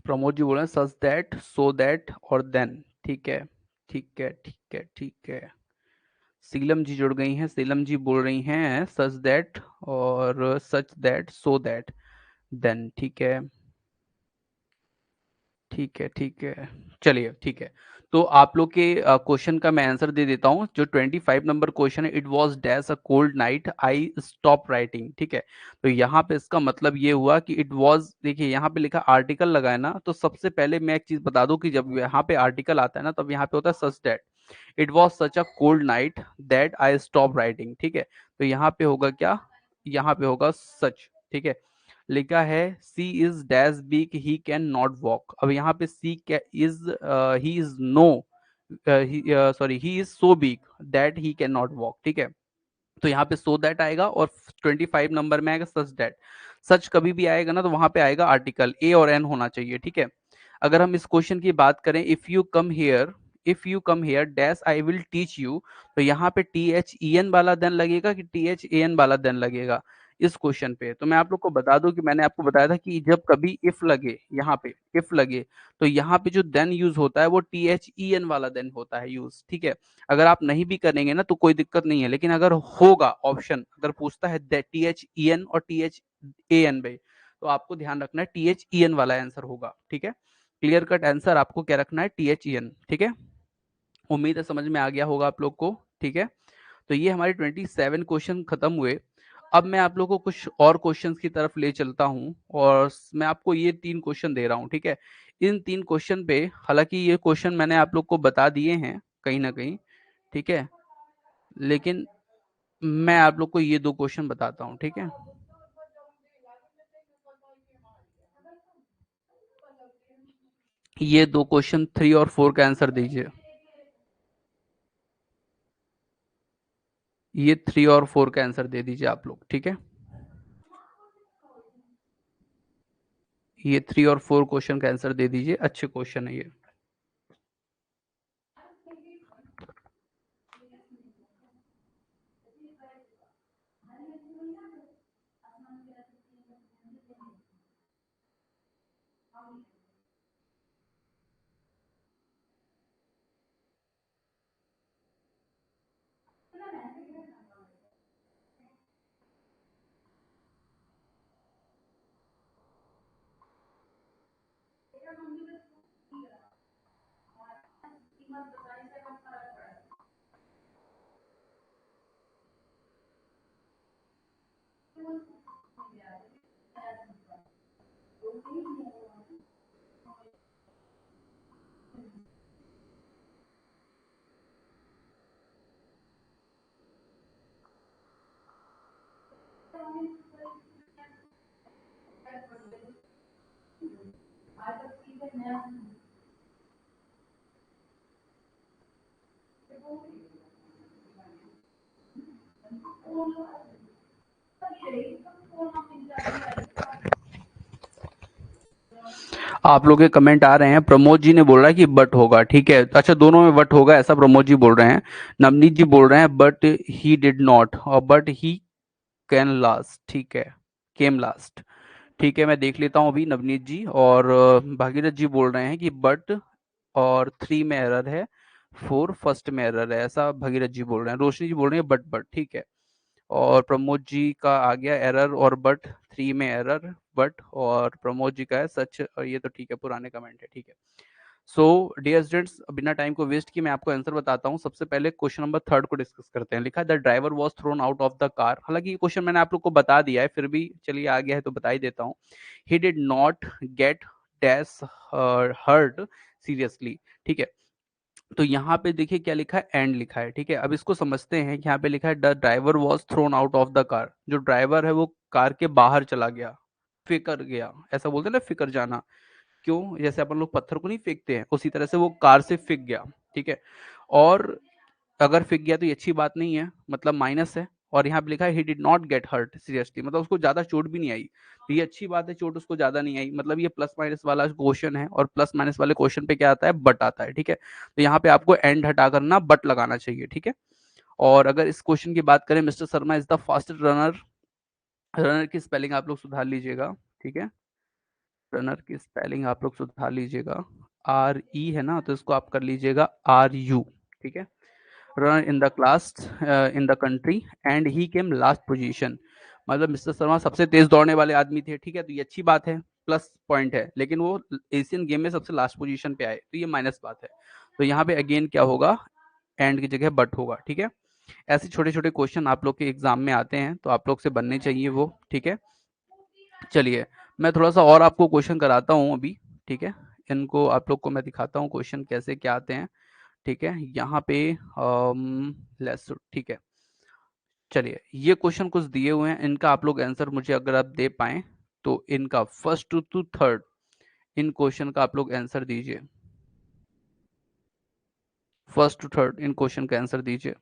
प्रमोद जी बोल रहे हैं सच दैट सो दैट और देन, ठीक है ठीक है ठीक है ठीक है। सीलम जी जुड़ गई हैं, सीलम जी बोल रही हैं सच दैट और such that so that then, ठीक है ठीक है ठीक है। चलिए ठीक है। तो आप लोग के क्वेश्चन का मैं आंसर दे देता हूँ। जो 25 नंबर क्वेश्चन है, it was dash a cold night I stop writing, ठीक है। तो यहाँ पे इसका मतलब ये हुआ कि इट वाज, देखिए यहाँ पे लिखा आर्टिकल लगा है ना, तो सबसे पहले मैं एक चीज बता दूं कि जब यहाँ पे आर्टिकल आता है ना, तब यहाँ पे होता है such that. It was such a cold night that I stop writing, ठीक है। तो यहाँ पे होगा क्या? यहाँ पे होगा सच, ठीक है। लिखा है she is dash big he can not walk. अब यहाँ पे she is, he is no, sorry he is so big that he can not walk, ठीक है। तो यहाँ पे सो दैट आएगा और 25 नंबर में आएगा सच दैट। सच कभी भी आएगा ना, तो वहां पे आएगा आर्टिकल ए और एन होना चाहिए, ठीक है। अगर हम इस क्वेश्चन की बात करें, if you come here dash I will teach you, तो यहाँ पे टी एच ई एन वाला देन लगेगा कि टी एच ए एन वाला देन लगेगा इस क्वेश्चन पे? तो मैं आप लोग को बता दूं कि मैंने आपको बताया था कि जब कभी इफ लगे, यहाँ पे इफ लगे, तो यहाँ पे जो देन यूज होता है वो टी एच ई एन वाला देन होता है यूज, ठीक है। अगर आप नहीं भी करेंगे ना तो कोई दिक्कत नहीं है, लेकिन अगर होगा ऑप्शन, अगर पूछता है टी एच ई एन और टी एच ए एन भाई, तो आपको ध्यान रखना है टी एच ई एन वाला आंसर होगा, ठीक है। क्लियर कट आंसर आपको क्या रखना है? टी एच ई एन, ठीक है। उम्मीद है समझ में आ गया होगा आप लोग को, ठीक है। तो ये हमारे 27 क्वेश्चन खत्म हुए। अब मैं आप लोगों को कुछ और क्वेश्चंस की तरफ ले चलता हूं, और मैं आपको ये 3 क्वेश्चन दे रहा हूं, ठीक है। इन 3 क्वेश्चन पे, हालांकि ये क्वेश्चन मैंने आप लोग को बता दिए हैं कहीं ना कहीं, ठीक है, लेकिन मैं आप लोग को ये 2 क्वेश्चन बताता हूँ, ठीक है। ये 2 क्वेश्चन 3 और 4 का आंसर दीजिए। ये 3 और 4 का आंसर दे दीजिए आप लोग, ठीक है। ये 3 और 4 क्वेश्चन का आंसर दे दीजिए, अच्छे क्वेश्चन है ये। आप लोग के कमेंट आ रहे हैं, प्रमोद जी ने बोल रहा है कि बट होगा, ठीक है, अच्छा दोनों में बट होगा ऐसा प्रमोद जी बोल रहे हैं। नवनीत जी बोल रहे हैं बट ही डिड नॉट, और बट ही कैन लास्ट, ठीक है, केम लास्ट, ठीक है, मैं देख लेता हूँ अभी नवनीत जी। और भागीरथ जी बोल रहे हैं कि बट और 3 में एरर है, 4 फर्स्ट में एरर है, ऐसा भगीरथ जी बोल रहे हैं। रोशनी जी बोल रही है बट, ठीक है। और प्रमोद जी का आ गया एरर और बट, 3 में एरर बट, और प्रमोद जी का है सच, और ये तो ठीक है, पुराने कमेंट है, ठीक है। सो डियर स्टूडेंट्स, बिना टाइम को वेस्ट किए मैं आपको आंसर बताता हूँ। सबसे पहले क्वेश्चन नंबर 3 को डिस्कस करते हैं। लिखा है the driver was thrown out of the car. हालांकि ये क्वेश्चन मैंने आप लोग को बता दिया है, फिर भी चलिए आ गया है तो बता ही देता हूँ। He did not get dash hurt seriously, ठीक है। तो यहाँ पे देखिए क्या लिखा है, एंड लिखा है, ठीक है। अब इसको समझते हैं कि यहाँ पे लिखा है the driver was thrown out of the car. जो ड्राइवर है वो कार के बाहर चला गया, फिकर गया, ऐसा बोलते हैं ना, फिकर जाना। क्यों, जैसे अपन लोग पत्थर को नहीं फेंकते हैं, उसी तरह से वो कार से फिक गया, ठीक है। और अगर फिक गया तो ये अच्छी बात नहीं है, मतलब माइनस है। और यहाँ पे लिखा है he did not get hurt seriously, मतलब उसको ज्यादा चोट भी नहीं आई, तो ये अच्छी बात है, चोट उसको ज्यादा नहीं आई, मतलब ये प्लस माइनस वाला क्वेश्चन है, और प्लस माइनस वाले क्वेश्चन पे क्या आता है, बट आता है, ठीक है। तो यहाँ पे आपको एंड हटा करना बट लगाना चाहिए, ठीक है। और अगर इस क्वेश्चन की बात करें, mister Sharma is the fastest runner, runner की स्पेलिंग आप लोग सुधार लीजिएगा, ठीक है। रनर की स्पेलिंग आप लोग सुधार लीजिएगा, आर ई है ना, तो इसको आप कर लीजिएगा आर यू, ठीक है। Run in the class in the country and he came last position, मतलब मिस्टर शर्मा सबसे तेज दौड़ने वाले आदमी थे, ठीक है। तो ये अच्छी बात है, प्लस पॉइंट है, लेकिन वो एशियन गेम में सबसे लास्ट पोजीशन पे आए, तो ये माइनस बात है। तो यहाँ पे अगेन क्या होगा, एंड की जगह बट होगा, ठीक है। ऐसे छोटे छोटे क्वेश्चन आप लोग के एग्जाम में आते हैं, तो आप लोग से बनने चाहिए वो, ठीक है। चलिए मैं थोड़ा सा और आपको क्वेश्चन कराता हूँ अभी, ठीक है। इनको आप लोग को मैं दिखाता हूँ क्वेश्चन कैसे क्या आते हैं, ठीक है। यहाँ पे लेट्स, ठीक है। चलिए ये क्वेश्चन कुछ दिए हुए हैं, इनका आप लोग आंसर मुझे अगर आप दे पाएं, तो इनका first to third in question का आप लोग आंसर दीजिए, first to third in question का आंसर दीजिए।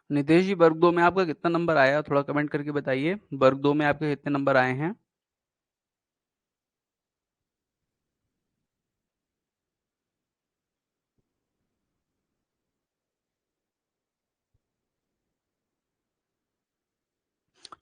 नितेश जी, वर्ग 2 में आपका कितना नंबर आया, थोड़ा कमेंट करके बताइए, वर्ग 2 में आपके कितने नंबर आए हैं।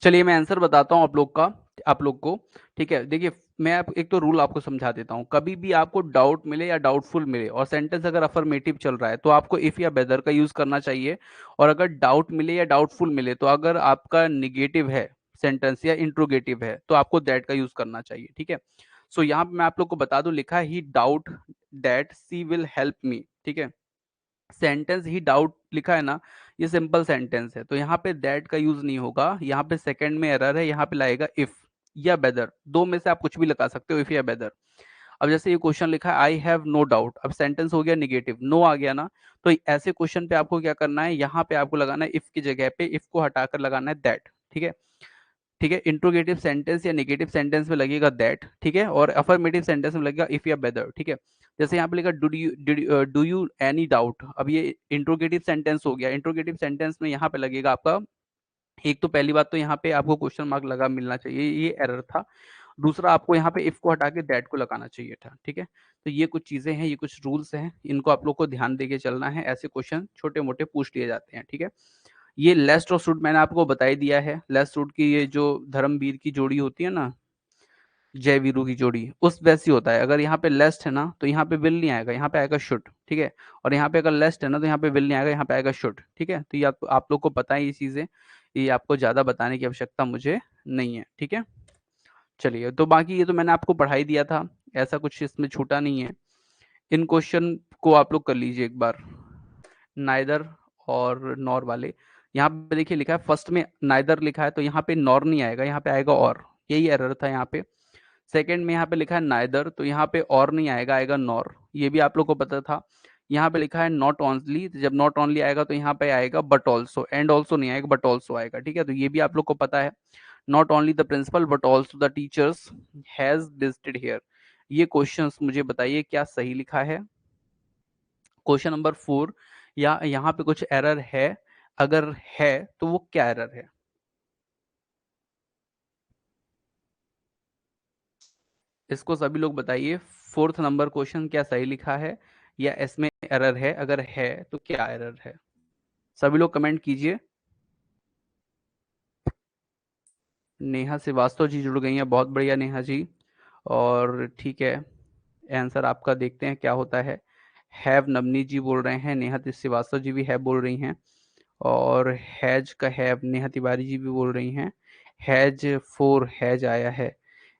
चलिए मैं आंसर बताता हूँ आप लोग का, आप लोग को, ठीक है। देखिए मैं एक तो रूल आपको समझा देता हूँ, कभी भी आपको डाउट मिले या डाउटफुल मिले और सेंटेंस अगर अफर्मेटिव चल रहा है तो आपको इफ या बेदर का यूज करना चाहिए। और अगर डाउट मिले या डाउटफुल मिले, तो अगर आपका निगेटिव है सेंटेंस या इंट्रोगेटिव है, तो आपको दैट का यूज करना चाहिए, ठीक है। सो यहाँ पे मैं आप लोग को बता दूं, लिखा है he doubt that she will help me, ठीक है। सेंटेंस ही डाउट लिखा है ना, ये सिंपल सेंटेंस है, तो यहाँ पे दैट का यूज नहीं होगा, यहाँ पे सेकंड में एरर है, यहाँ पे लाएगा इफ या बेदर, दो में से आप कुछ भी लगा सकते हो, इफ या बेदर। अब जैसे ये क्वेश्चन लिखा है आई हैव नो डाउट, अब सेंटेंस हो गया निगेटिव, नो आ गया ना, तो ऐसे क्वेश्चन पे आपको क्या करना है, यहाँ पे आपको लगाना है इफ की जगह पे, इफ को हटाकर लगाना है दैट, ठीक है। ठीक है। इंट्रोगेटिव सेंटेंस या नेगेटिव सेंटेंस में लगेगा दैट, ठीक है, और अफर्मेटिव सेंटेंस में लगेगा इफ या वेदर, ठीक है। जैसे यहाँ पे लिखा डू यू एनी डाउट, अब ये इंट्रोगेटिव सेंटेंस हो गया। इंट्रोगेटिव सेंटेंस में यहाँ पे लगेगा आपका, एक तो पहली बात तो यहाँ पे आपको क्वेश्चन मार्क लगा मिलना चाहिए, ये एरर था। दूसरा, आपको यहाँ पे इफ को हटा के दैट को लगाना चाहिए था, ठीक है। तो ये कुछ चीजें हैं, ये कुछ रूल्स हैं, इनको आप लोग को ध्यान देके चलना है। ऐसे क्वेश्चन छोटे मोटे पूछ लिए जाते हैं, ठीक है। ये लेस्ट और शुड मैंने आपको बता ही दिया है। लेस्ट शुड की ये जो धर्मवीर की जोड़ी होती है ना, जय वीरू की जोड़ी, उस वैसी होता है। अगर यहाँ पे लेस्ट है ना तो यहाँ पे विल नहीं आएगा, यहाँ पे आएगा शुड, ठीक है। और यहाँ पे अगर लेस्ट है ना तो यहाँ पे विल नहीं आएगा, यहाँ पे आएगा शुड, ठीक है। तो ये आप लोग को पता है ये चीजें, ये आपको ज्यादा बताने की आवश्यकता मुझे नहीं है, ठीक है। चलिए, तो बाकी ये तो मैंने आपको पढ़ाई दिया था, ऐसा कुछ इसमें छूटा नहीं है। इन क्वेश्चन को आप लोग कर लीजिए एक बार, नाइदर और नॉर वाले। यहाँ पे देखिए लिखा है फर्स्ट में नाइदर लिखा है तो यहाँ पे नॉर नहीं आएगा, यहाँ पे आएगा और, यही एरर था यहाँ पे। सेकंड में यहाँ पे लिखा है नाइदर तो यहाँ पे और नहीं आएगा, आएगा नॉर, ये भी आप लोग को पता था। यहाँ पे लिखा है नॉट ओनली, जब नॉट ओनली आएगा तो यहाँ पे आएगा बट ऑल्सो, एंड ऑल्सो नहीं आएगा, बट ऑल्सो आएगा, ठीक है। तो ये भी आप लोग को पता है। Not only the principal but also the teachers has visited here. ये क्वेश्चंस मुझे बताइए क्या सही लिखा है। क्वेश्चन नंबर 4, या यहाँ पे कुछ एरर है, अगर है तो वो क्या एरर है। इसको सभी लोग बताइए, फोर्थ नंबर क्वेश्चन क्या सही लिखा है या इसमें एरर है, अगर है तो क्या एरर है। सभी लोग कमेंट कीजिए। नेहा श्रीवास्तव जी जुड़ गई हैं, बहुत बढ़िया नेहा जी। और ठीक है, आंसर आपका देखते हैं क्या होता है। हैव नवनीत जी बोल रहे हैं, नेहा श्रीवास्तव जी भी है बोल रही हैं। और हैज का हैव नेहा तिवारी जी भी बोल रही हैं। हैज फोर हैज आया है,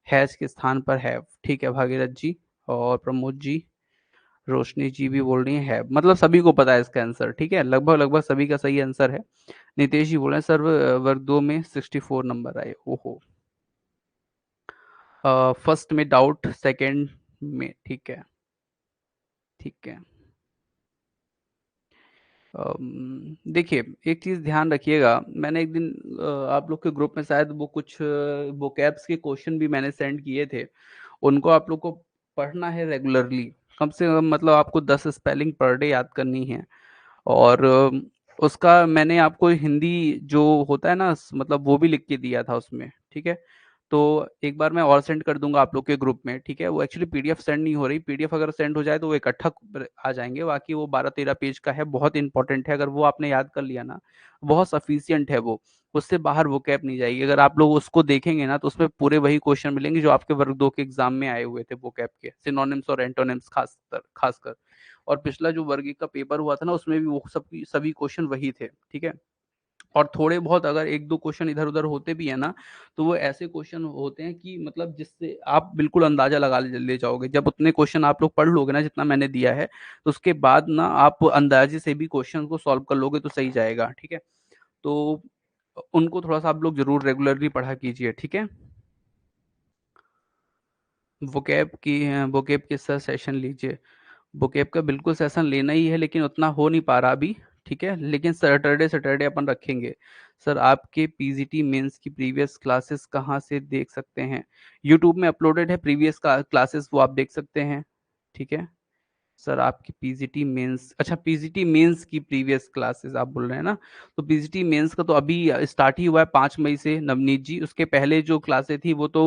हैज के स्थान पर हैव, ठीक है भागीरथ जी। और प्रमोद जी, रोशनी जी भी बोल रही हैं है, मतलब सभी को पता है इसका आंसर, ठीक है, लगभग लगभग सभी का सही आंसर है। नितेश जी बोल रहे हैं सर वर्ग 2 में 64 नंबर आए, ओहो। फर्स्ट में डाउट, सेकंड में, ठीक है, ठीक है। देखिए, एक चीज़ ध्यान रखिएगा, मैंने एक दिन आप लोग के ग्रुप में शायद वो कुछ वोकैब्स के क्वेश्चन भी मैंने सेंड किए थे, उनको आप लोग को पढ़ना है रेगुलरली। कम से कम मतलब आपको 10 स्पेलिंग पर डे याद करनी है। और उसका मैंने आपको हिंदी जो होता है ना मतलब वो भी लिख के दिया था उसमें, ठीक है। तो एक बार मैं और सेंड कर दूंगा आप लोग के ग्रुप में, ठीक है। वो एक्चुअली पीडीएफ सेंड नहीं हो रही, पीडीएफ अगर सेंड हो जाए तो वो इकट्ठा आ जाएंगे, बाकी वो 12-13 पेज का है, बहुत इंपॉर्टेंट है। अगर वो आपने याद कर लिया ना, बहुत सफिशियंट है वो, उससे बाहर वो कैप नहीं जाएगी। अगर आप लोग उसको देखेंगे ना तो उसमें पूरे वही क्वेश्चन मिलेंगे जो आपके वर्ग 2 के एग्जाम में आए हुए थे वो कैप के, सिनोनिम्स और एंटोनिम्स खासकर। और पिछला जो वर्ग 1 का पेपर हुआ था ना उसमें भी वो सब सभी क्वेश्चन वही थे, ठीक है। और थोड़े बहुत अगर एक दो क्वेश्चन इधर उधर होते भी है ना, तो वो ऐसे क्वेश्चन होते हैं कि मतलब जिससे आप बिल्कुल अंदाजा लगा ले जाओगे। जब उतने क्वेश्चन आप लोग पढ़ लोगे ना जितना मैंने दिया है, तो उसके बाद ना आप अंदाजे से भी क्वेश्चन को सॉल्व कर लोगे तो सही जाएगा, ठीक है। तो उनको थोड़ा सा आप लोग जरूर रेगुलरली पढ़ा कीजिए, ठीक है। वोकेब की सर सेशन लीजिए। बुकेप का बिल्कुल सेशन लेना ही है, लेकिन उतना हो नहीं पा रहा अभी, ठीक है। लेकिन सैटरडे सैटरडे अपन रखेंगे। सर आपके पीजीटी मेंस की प्रीवियस क्लासेस कहाँ से देख सकते हैं। यूट्यूब में अपलोडेड है प्रीवियस क्लासेस, वो आप देख सकते हैं, ठीक है। सर आपकी पीजीटी मेंस, अच्छा पीजीटी मेंस की प्रीवियस क्लासेस आप बोल रहे हैं ना, तो पीजीटी मेंस का तो अभी स्टार्ट ही हुआ है 5 मई से नवनीत जी। उसके पहले जो क्लासेस थी वो तो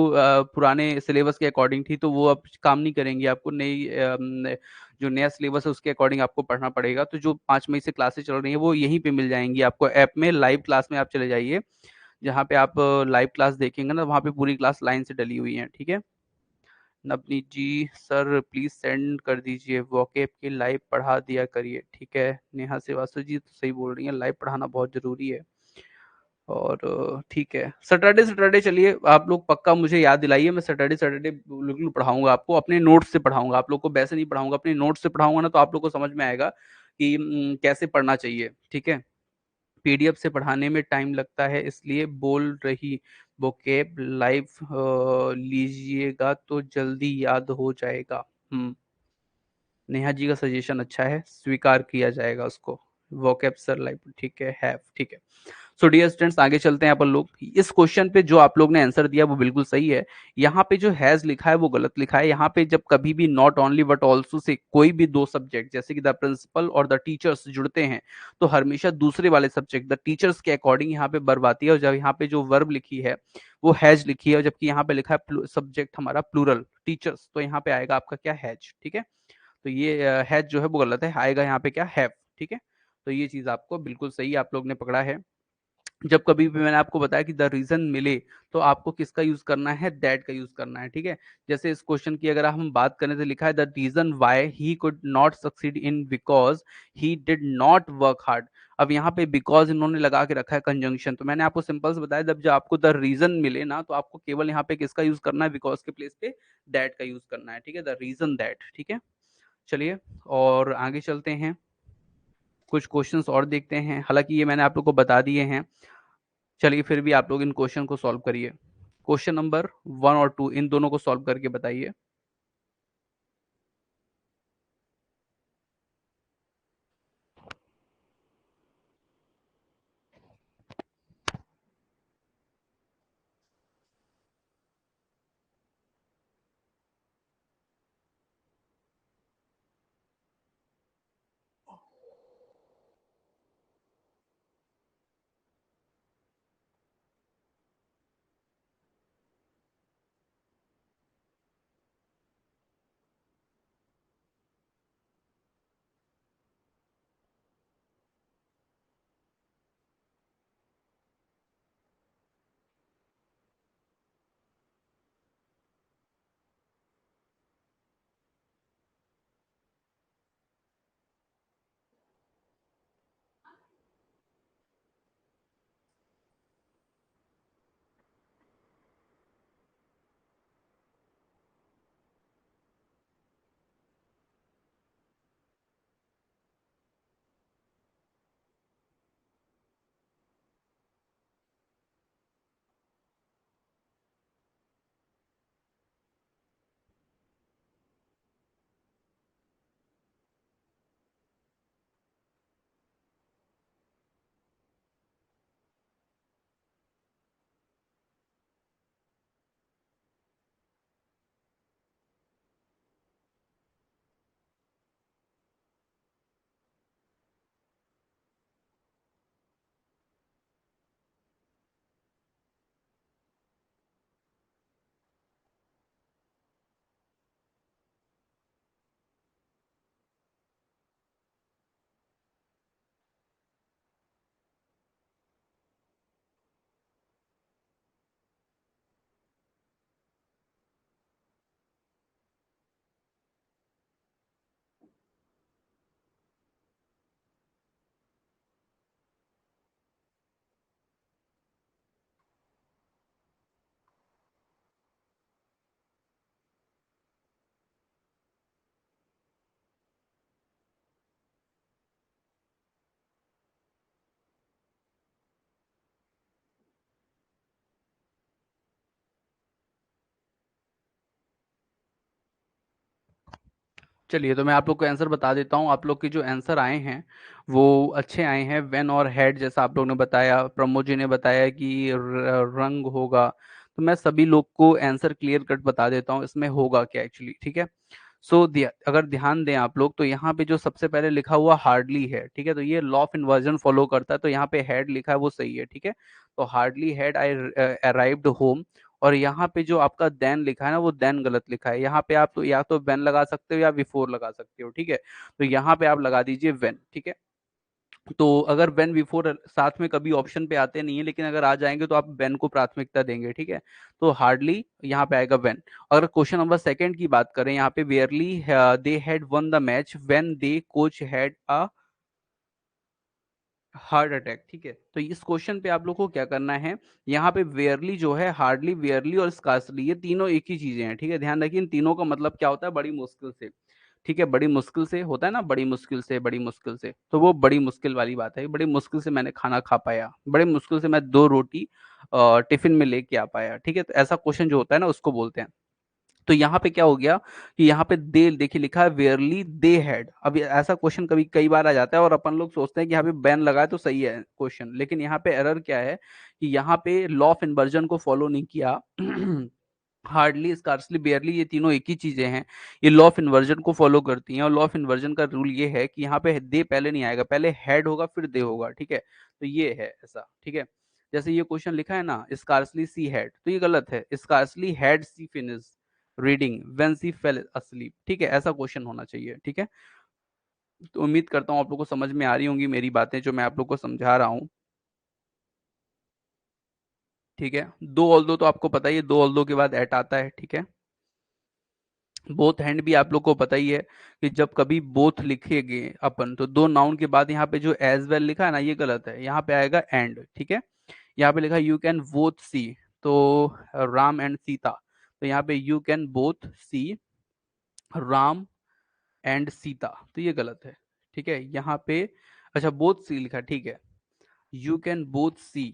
पुराने सिलेबस के अकॉर्डिंग थी, तो वो अब काम नहीं करेंगी, आपको नई जो नया सिलेबस है उसके अकॉर्डिंग आपको पढ़ना पड़ेगा। तो जो 5 मई से क्लासेस चल रही हैं वो यहीं पे मिल जाएंगी आपको, ऐप में लाइव क्लास में आप चले जाइए, जहाँ पे आप लाइव क्लास देखेंगे ना वहाँ पे पूरी क्लास लाइन से डली हुई है, ठीक है। नवनीत जी, सर प्लीज सेंड कर दीजिए, वॉकेप की लाइव पढ़ा दिया करिए, ठीक है। नेहा श्रीवास्तव जी तो सही बोल रही हैं, लाइव पढ़ाना बहुत जरूरी है। और ठीक है, सैटरडे सैटरडे चलिए आप लोग पक्का मुझे याद दिलाइए, मैं सैटरडे सैटरडे बिल्कुल पढ़ाऊंगा आपको, अपने नोट्स से पढ़ाऊंगा आप लोग को, वैसे नहीं पढ़ाऊंगा, अपने नोट्स से पढ़ाऊंगा ना तो आप लोग को समझ में आएगा कि कैसे पढ़ना चाहिए, ठीक है। पीडीएफ से पढ़ाने में टाइम लगता है इसलिए बोल रही, वोकेब लाइव लीजिएगा तो जल्दी याद हो जाएगा। नेहा जी का सजेशन अच्छा है, स्वीकार किया जाएगा उसको। वोकेब सर लाइव, ठीक है, हैव, ठीक है। सो डियर स्टूडेंट्स, आगे चलते हैं अपन लोग। इस क्वेश्चन पे जो आप लोग ने आंसर दिया वो बिल्कुल सही है। यहाँ पे जो हैज लिखा है वो गलत लिखा है। यहाँ पे जब कभी भी not only but also say कोई भी दो सब्जेक्ट जैसे कि द प्रिंसिपल और द टीचर्स जुड़ते हैं, तो हमेशा दूसरे वाले सब्जेक्ट द टीचर्स के अकॉर्डिंग यहाँ पे वर्ब आती है। और जब यहाँ पे जो वर्ब लिखी है वो हैज लिखी है, और जबकि यहाँ पे लिखा है सब्जेक्ट हमारा प्लूरल टीचर्स, तो यहाँ पे आएगा आपका क्या, हैज। ठीक है, तो ये हैज जो है वो गलत है, आएगा यहाँ पे क्या, हैव। ठीक है, तो ये चीज आपको बिल्कुल सही आप लोग ने पकड़ा है। जब कभी भी मैंने आपको बताया कि द रीजन मिले, तो आपको किसका यूज करना है, दैट का यूज करना है। ठीक है, जैसे इस क्वेश्चन की अगर हम बात करें तो लिखा है the reason why he could not succeed in because he did not work hard. अब यहाँ पे बिकॉज इन्होंने लगा के रखा है कंजंक्शन, तो मैंने आपको सिंपल से बताया, जब आपको द रीजन मिले ना, तो आपको केवल यहाँ पे किसका यूज करना है, बिकॉज के प्लेस पे दैट का यूज करना है। ठीक है, द रीजन दैट। ठीक है, चलिए और आगे चलते हैं, कुछ क्वेश्चंस और देखते हैं। हालांकि ये मैंने आप लोग को बता दिए हैं, चलिए फिर भी आप लोग इन क्वेश्चन को सॉल्व करिए। क्वेश्चन नंबर 1 और 2 इन दोनों को सॉल्व करके बताइए। चलिए, तो मैं आप लोग को आंसर बता देता हूँ। आप लोग के जो आंसर आए हैं वो अच्छे आए हैं। वेन और हेड जैसा आप लोग ने बताया, प्रमोद जी ने बताया कि रंग होगा। तो मैं सभी लोग को आंसर क्लियर कट बता देता हूँ इसमें होगा क्या एक्चुअली। ठीक है, सो अगर ध्यान दें आप लोग, तो यहाँ पे जो सबसे पहले लिखा हुआ हार्डली है, ठीक है, तो ये लॉ ऑफ इन्वर्जन फॉलो करता है, तो यहाँ पे हेड लिखा है वो सही है। ठीक है, तो हार्डली हेड आई अराइव्ड होम। और यहाँ पे जो आपका देन लिखा है ना, वो देन गलत लिखा है। यहाँ पे आप तो या तो वेन लगा सकते हो या बिफोर लगा सकते हो। ठीक है, तो यहाँ पे आप लगा दीजिए वेन। ठीक है, तो अगर वेन बिफोर साथ में कभी ऑप्शन पे आते नहीं है, लेकिन अगर आ जाएंगे तो आप वेन को प्राथमिकता देंगे। ठीक है, तो हार्डली यहाँ पे आएगा वेन। अगर क्वेश्चन नंबर सेकंड की बात करें, यहाँ पे barely they had won the match when the coach had a heart attack. ठीक है, तो इस क्वेश्चन पे आप लोग को क्या करना है, यहाँ पे वेयरली जो है, हार्डली, वेयरली और स्कार्सली, ये तीनों एक ही चीजें हैं। ठीक है, ध्यान रखिए इन तीनों का मतलब क्या होता है, बड़ी मुश्किल से। ठीक है, बड़ी मुश्किल से होता है ना, बड़ी मुश्किल से, बड़ी मुश्किल से, तो वो बड़ी मुश्किल वाली बात है। बड़ी मुश्किल से मैंने खाना खा पाया, बड़ी मुश्किल से मैं 2 रोटी टिफिन में लेके आ पाया। ठीक है, तो ऐसा क्वेश्चन जो होता है ना उसको बोलते हैं। तो यहाँ पे क्या हो गया कि यहाँ पे दे देखिए लिखा है वेयरली दे हैड। अब ऐसा क्वेश्चन कभी कई बार आ जाता है और अपन लोग सोचते हैं कि यहाँ पे बैन लगा है तो सही है क्वेश्चन, लेकिन यहाँ पे एरर क्या है कि यहाँ पे लॉ ऑफ इन्वर्जन को फॉलो नहीं किया। हार्डली, स्कार्सली, बेयरली, ये तीनों एक ही चीजें हैं। ये लॉ ऑफ इन्वर्जन को फॉलो करती हैं और लॉ ऑफ इन्वर्जन का रूल ये है कि यहाँ पे दे पहले नहीं आएगा, पहले हेड होगा फिर दे होगा, ठीक है। तो ये है ऐसा, ठीक है। जैसे ये क्वेश्चन लिखा है ना, स्कार्सली सी हैड, तो ये गलत है। Scarcely had she finish reading when she fell asleep, ठीक है, ऐसा क्वेश्चन होना चाहिए, ठीक है। तो उम्मीद करता हूँ आप लोग को समझ में आ रही होंगी मेरी बातें जो मैं आप लोग को समझा रहा हूँ, ठीक है। दो ऑल दो तो आपको पता ही है, दो ऑल दो के बाद एट आता है, ठीक है। बोथ हैंड भी आप लोग को पता ही है कि जब कभी बोथ लिखेंगे अपन तो दो नाउन के बाद यहाँ पे जो एज वेल लिखा है ना, ये गलत है, यहाँ पे आएगा एंड, ठीक है। यहाँ पे लिखा है यू कैन बोथ सी, तो राम एंड सीता, तो यहाँ पे you can both see Ram and Sita, तो ये गलत है, ठीक है। यहाँ पे अच्छा बोथ सी लिखा, ठीक है। You can both see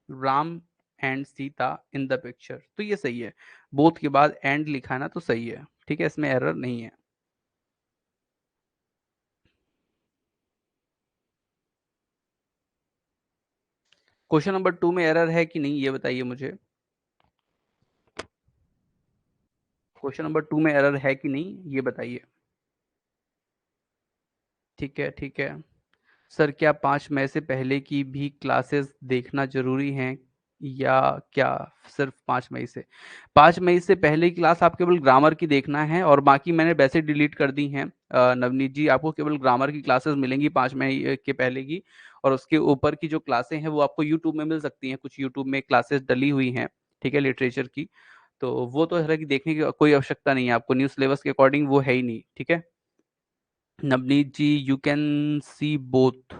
Ram and Sita in the picture, तो ये सही है। बोथ के बाद एंड लिखा है ना, तो सही है, ठीक है, इसमें एरर नहीं है। क्वेश्चन नंबर 2 में एरर है कि नहीं, ये बताइए मुझे। क्वेश्चन नंबर 2 में एरर है कि नहीं, ये बताइए। ठीक है, ठीक है। सर क्या 5 मई से पहले की भी क्लासेस देखना जरूरी हैं या क्या सिर्फ 5 मई से? 5 मई से पहले की क्लास आप केवल ग्रामर की देखना है और बाकी मैंने वैसे डिलीट कर दी हैं। नवनीत जी, आपको केवल ग्रामर की क्लासेस मिलेंगी 5 मई के पहले की, और उसके ऊपर की जो क्लासें हैं वो आपको यूट्यूब में मिल सकती हैं, कुछ यूट्यूब में क्लासेस डली हुई हैं, ठीक है, लिटरेचर की। तो वो तो है कि देखने की कोई आवश्यकता नहीं है आपको, न्यू सिलेबस के अकॉर्डिंग वो है ही नहीं, ठीक है। नवनीत जी, यू कैन सी बोथ,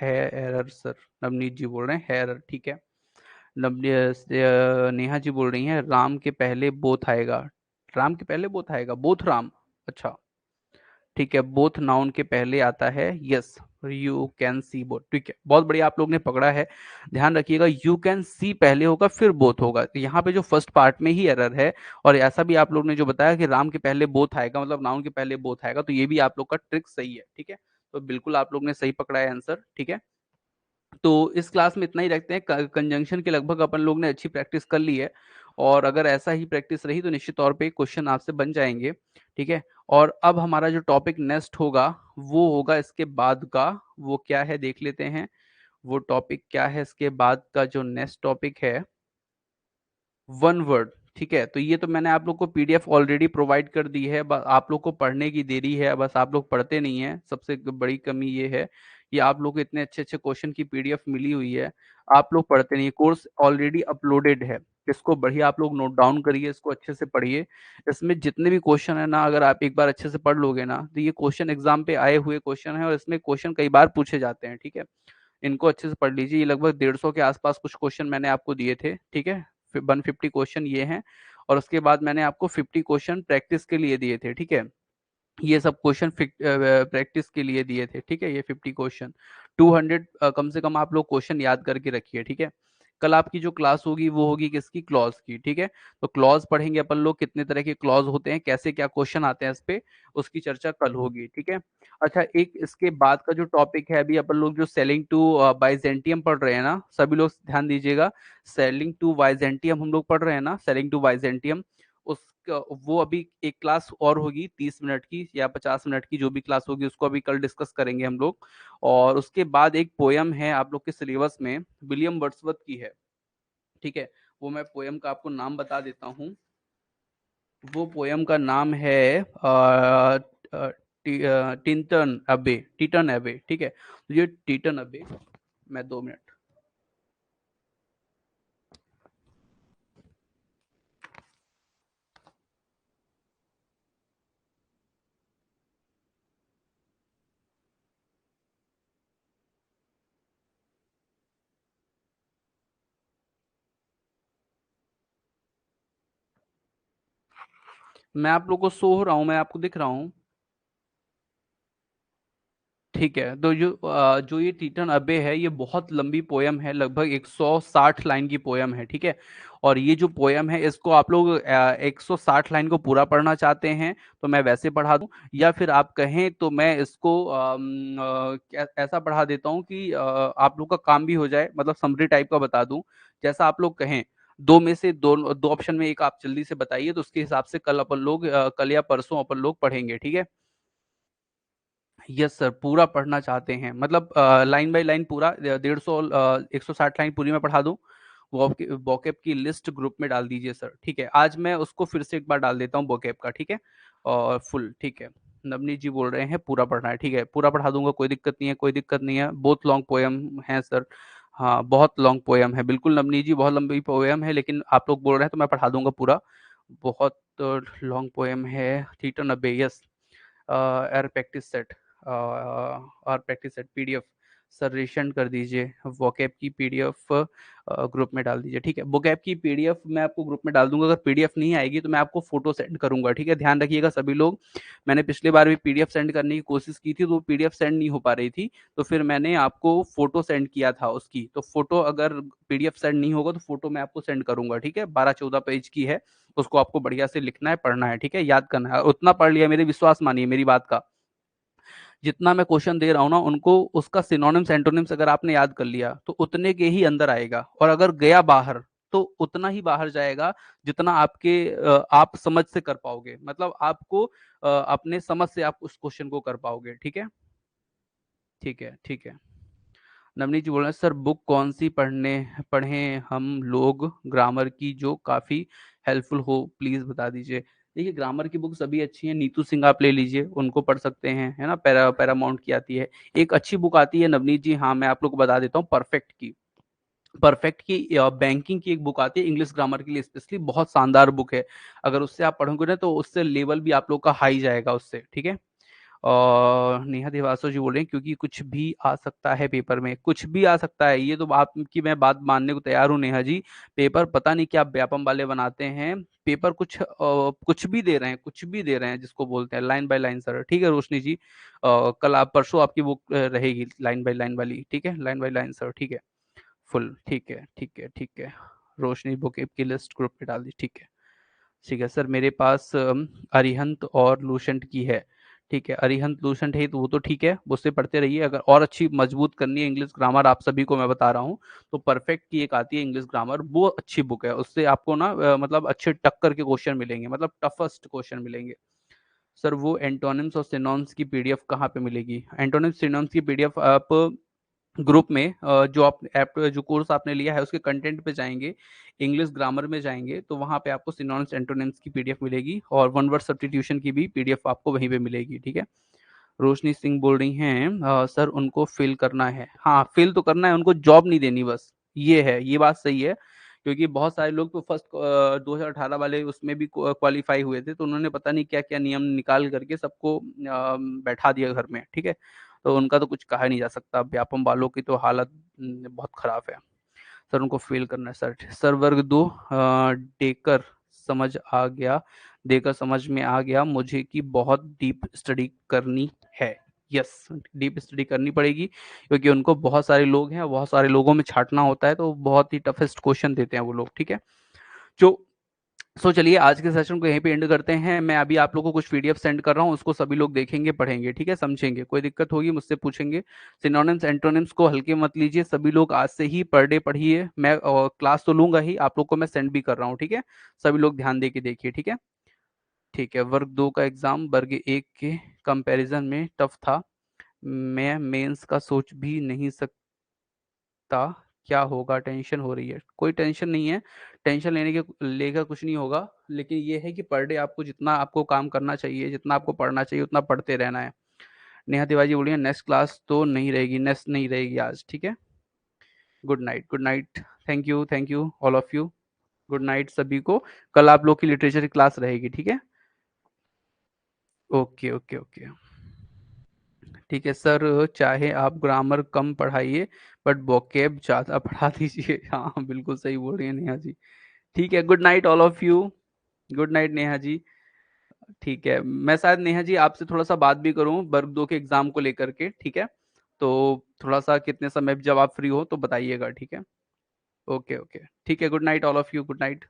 है एरर सर, नवनीत जी बोल रहे हैं है एरर, ठीक है। नेहा जी बोल रही हैं राम के पहले बोथ आएगा, राम के पहले बोथ आएगा, बोथ राम, अच्छा, ठीक है, बोथ नाउन के पहले आता है, yes. You can C both, ठीक है, बहुत बढ़िया, आप लोग ने पकड़ा है। ध्यान रखिएगा, यू कैन सी पहले होगा फिर बोथ होगा, तो यहाँ पे जो फर्स्ट पार्ट में ही एरर है। और ऐसा भी आप लोग ने जो बताया कि राम के पहले बोथ आएगा, मतलब नाउन के पहले बोथ आएगा, तो ये भी आप लोग का ट्रिक सही है, ठीक है। तो बिल्कुल आप लोग ने सही पकड़ा है आंसर, ठीक है। तो इस क्लास में इतना ही रखते हैं, कंजंक्शन की लगभग अपन लोग ने अच्छी प्रैक्टिस कर ली है, और अगर ऐसा ही प्रैक्टिस रही तो निश्चित तौर पे क्वेश्चन आपसे बन जाएंगे, ठीक है। और अब हमारा जो टॉपिक नेक्स्ट होगा वो होगा इसके बाद का, वो क्या है देख लेते हैं। वो टॉपिक क्या है इसके बाद का, जो नेक्स्ट टॉपिक है, वन वर्ड, ठीक है। तो ये तो मैंने आप लोग को पीडीएफ ऑलरेडी प्रोवाइड कर दी है, बस आप लोग को पढ़ने की देरी है, बस आप लोग पढ़ते नहीं है, सबसे बड़ी कमी ये है कि आप लोग को इतने अच्छे अच्छे क्वेश्चन की पीडीएफ मिली हुई है, आप लोग पढ़ते नहीं, कोर्स ऑलरेडी अपलोडेड है। इसको बढ़िया आप लोग नोट डाउन करिए, इसको अच्छे से पढ़िए। इसमें जितने भी क्वेश्चन है ना, अगर आप एक बार अच्छे से पढ़ लोगे ना, तो ये क्वेश्चन एग्जाम पे आए हुए क्वेश्चन है और इसमें क्वेश्चन कई बार पूछे जाते हैं, ठीक है। इनको अच्छे से पढ़ लीजिए, ये लगभग 150 के आसपास कुछ क्वेश्चन मैंने आपको दिए थे, ठीक है। 150 क्वेश्चन ये हैं, और उसके बाद मैंने आपको 50 क्वेश्चन प्रैक्टिस के लिए दिए थे, ठीक है। ये सब क्वेश्चन प्रैक्टिस के लिए दिए थे, ठीक है। ये 50 क्वेश्चन, 200 कम से कम आप लोग क्वेश्चन याद करके रखिए, ठीक है। कल आपकी जो क्लास होगी वो होगी किसकी, क्लॉज की, ठीक है। तो क्लॉज पढ़ेंगे अपन लोग, कितने तरह के क्लॉज होते हैं, कैसे क्या क्वेश्चन आते हैं इस पे, उसकी चर्चा कल होगी, ठीक है। अच्छा, एक इसके बाद का जो टॉपिक है, अभी अपन लोग जो सेलिंग टू बाइजेंटियम पढ़ रहे हैं ना, सभी लोग ध्यान दीजिएगा। सेलिंग टू बाइजेंटियम हम लोग पढ़ रहे हैं ना, सेलिंग टू बाइजेंटियम, उसका वो अभी एक क्लास और होगी 30 मिनट की या 50 मिनट की, जो भी क्लास होगी उसको अभी कल डिस्कस करेंगे हम लोग। और उसके बाद एक पोयम है आप लोग के सिलेबस में, विलियम वर्ड्सवर्थ की है, ठीक है। वो मैं पोयम का आपको नाम बता देता हूँ। वो पोयम का नाम है टिंटन अबे, टीटन अबे, ठीक है। तो ये टीटन अबे, मैं 2 मिनट, मैं आप लोग को शो हो रहा हूँ, मैं आपको दिख रहा हूँ, ठीक है। तो जो ये टीटन अबे है, ये बहुत लंबी पोयम है, लगभग 160 लाइन की पोयम है, ठीक है। और ये जो पोयम है इसको आप लोग 160 लाइन को पूरा पढ़ना चाहते हैं तो मैं वैसे पढ़ा दूं, या फिर आप कहें तो मैं इसको ऐसा पढ़ा देता हूं कि आप लोग का काम भी हो जाए, मतलब समरी टाइप का बता दूं, जैसा आप लोग कहें। दो में से दो दो ऑप्शन में एक आप जल्दी से बताइए, तो उसके हिसाब से कल अपन लोग कल या परसों अपन लोग पढ़ेंगे, ठीक है। यस सर, पूरा पढ़ना चाहते हैं, मतलब लाइन बाय लाइन पूरा 150 160 लाइन पूरी मैं पढ़ा दूं। वोकेब की लिस्ट ग्रुप में डाल दीजिए सर, ठीक है। आज मैं उसको फिर से एक बार डाल देता हूँ वोकेब का, ठीक है, और फुल, ठीक है। नवनीत जी बोल रहे हैं पूरा पढ़ना है, ठीक है, पूरा पढ़ा दूंगा, कोई दिक्कत नहीं है, कोई दिक्कत नहीं है। बहुत लॉन्ग पोयम है सर। हाँ, बहुत लॉन्ग पोयम है, बिल्कुल नवनीत जी, बहुत लंबी पोयम है, लेकिन आप लोग बोल रहे हैं तो मैं पढ़ा दूंगा पूरा। बहुत लॉन्ग पोयम है, थीटा 90, यस। एर प्रैक्टिस सेट, और practice set PDF sir resend कर दीजिए। वोकैब की पीडीएफ ग्रुप में डाल दीजिए, ठीक है। वोकैब की पीडीएफ मैं आपको ग्रुप में डाल दूंगा, अगर पीडीएफ नहीं आएगी तो मैं आपको फोटो सेंड करूंगा, ठीक है, ध्यान रखिएगा सभी लोग। मैंने पिछली बार भी पीडीएफ सेंड करने की कोशिश की थी, तो वो पीडीएफ सेंड नहीं हो पा रही थी, तो फिर मैंने आपको फोटो सेंड किया था उसकी, तो फोटो अगर पीडीएफ सेंड नहीं होगा तो फोटो मैं आपको सेंड करूंगा, ठीक है। 12-14 पेज की है, उसको आपको बढ़िया से लिखना है, पढ़ना है, ठीक है, याद करना है। उतना पढ़ लिया, मेरे विश्वास मानिए मेरी बात का, जितना मैं क्वेश्चन दे रहा हूँ ना उनको, उसका सिनोनिम्स एंटोनिम्स अगर आपने याद कर लिया तो उतने के ही अंदर आएगा, और अगर गया बाहर तो उतना ही बाहर जाएगा जितना आपके आप समझ से कर पाओगे, मतलब आपको अपने समझ से आप उस क्वेश्चन को कर पाओगे, ठीक है। ठीक है, ठीक है। नवनीत जी बोल रहे हैं सर, बुक कौन सी पढ़ें हम लोग ग्रामर की जो काफी हेल्पफुल हो, प्लीज बता दीजिए। देखिए, ग्रामर की बुक सभी अच्छी हैं, नीतू सिंह आप ले लीजिए, उनको पढ़ सकते हैं, है ना, पैरामाउंट की आती है। एक अच्छी बुक आती है नवनीत जी, हाँ मैं आप लोग को बता देता हूँ, परफेक्ट की। परफेक्ट की बैंकिंग की एक बुक आती है इंग्लिश ग्रामर के लिए स्पेशली, बहुत शानदार बुक है। अगर उससे आप पढ़ोगे ना तो उससे लेवल भी आप लोग का हाई जाएगा उससे, ठीक है। और नेहा देवासो जी बोल रहे हैं क्योंकि कुछ भी आ सकता है पेपर में, कुछ भी आ सकता है, ये तो आपकी मैं बात मानने को तैयार हूँ नेहा जी। पेपर पता नहीं क्या व्यापम वाले बनाते हैं, पेपर कुछ भी दे रहे हैं, कुछ भी दे रहे हैं, जिसको बोलते हैं लाइन बाय लाइन सर, ठीक है रोशनी जी। कल आप परसों आपकी बुक रहेगी लाइन बाय लाइन वाली, ठीक है, लाइन बाय लाइन सर, ठीक है, फुल, ठीक है, ठीक है, ठीक है। रोशनी बुक की लिस्ट ग्रुप पे डाल दी, ठीक है। ठीक है सर, मेरे पास अरिहंत और लूसेंट की है, ठीक है, अरिहंत लूसेंट है तो वो तो ठीक है, उससे पढ़ते रहिए। अगर और अच्छी मजबूत करनी है इंग्लिश ग्रामर आप सभी को मैं बता रहा हूँ, तो परफेक्ट की एक आती है इंग्लिश ग्रामर, वो अच्छी बुक है, उससे आपको ना मतलब अच्छे टक्कर के क्वेश्चन मिलेंगे, मतलब टफेस्ट क्वेश्चन मिलेंगे। सर वो एंटोनिम्स और सिनोनिम्स की पीडीएफ कहाँ पे मिलेगी? एंटोनिम्स सिनोनिम्स की पीडीएफ आप ग्रुप में जो आप ऐप जो कोर्स आपने लिया है उसके कंटेंट पे जाएंगे, इंग्लिश ग्रामर में जाएंगे, तो वहां पे आपको सिनोनिम्स एंटोनिम्स की पीडीएफ मिलेगी, और वन वर्ड सब्स्टिट्यूशन की भी पीडीएफ आपको वहीं पे मिलेगी, ठीक है। रोशनी सिंह बोल रही हैं सर उनको फिल करना है, हाँ फिल तो करना है, उनको जॉब नहीं देनी बस, ये है, ये बात सही है। क्योंकि बहुत सारे लोग तो फर्स्ट 2018 वाले उसमें भी क्वालिफाई हुए थे, तो उन्होंने पता नहीं क्या क्या नियम निकाल करके सबको बैठा दिया घर में, ठीक है। तो उनका तो कुछ कहा नहीं जा सकता, व्यापम वालों की तो हालत बहुत खराब है। सर उनको फेल करना है सर। सर वर्ग 2 देकर समझ आ गया, देकर समझ में आ गया मुझे कि बहुत डीप स्टडी करनी है। यस, डीप स्टडी करनी पड़ेगी, क्योंकि उनको बहुत सारे लोग हैं, बहुत सारे लोगों में छांटना होता है, तो बहुत ही टफेस्ट क्वेश्चन देते हैं वो लोग, ठीक है। जो सो चलिए आज के सेशन को यहीं पे एंड करते हैं। मैं अभी आप लोगों को कुछ पीडीएफ सेंड कर रहा हूँ, उसको सभी लोग देखेंगे, पढ़ेंगे, ठीक है, समझेंगे, कोई दिक्कत होगी मुझसे पूछेंगे। सिनोनिम्स एंटोनिम्स को हल्के मत लीजिए, सभी लोग आज से ही पर डे पढ़िए, मैं क्लास तो लूंगा ही, आप लोग को मैं सेंड भी कर रहा हूँ, ठीक है। सभी लोग ध्यान दे के देखिए, ठीक है। ठीक है, वर्ग 2 का एग्जाम वर्ग 1 के कंपैरिजन में टफ था, मैं मेंस का सोच भी नहीं सकता, क्या होगा, टेंशन हो रही है, कोई टेंशन नहीं है, टेंशन लेकर कुछ नहीं होगा, लेकिन ये है कि पर डे आपको जितना आपको काम करना चाहिए, जितना आपको पढ़ना चाहिए उतना पढ़ते रहना है। नेहा तिवारी बोलिए नेक्स्ट क्लास तो नहीं रहेगी, नेक्स्ट नहीं रहेगी आज, ठीक है। Good night, good night, thank you all of you, good night सभी को। कल आप लोग की लिटरेचर की क्लास रहेगी, ठीक है। ओके, ओके, ओके, ठीक है सर, चाहे आप ग्रामर कम पढ़ाइए बट वोकेब ज्यादा पढ़ा दीजिए। हाँ बिल्कुल सही बोल रही है नेहा जी। ठीक है, good night all of you, good night Neha ji. ठीक है, मैं शायद नेहा जी आपसे थोड़ा सा बात भी करूं वर्ग 2 के एग्जाम को लेकर के, ठीक है। तो थोड़ा सा कितने समय जब आप फ्री हो तो बताइएगा, ठीक है। Okay, okay. ठीक है, good night all of you, good night.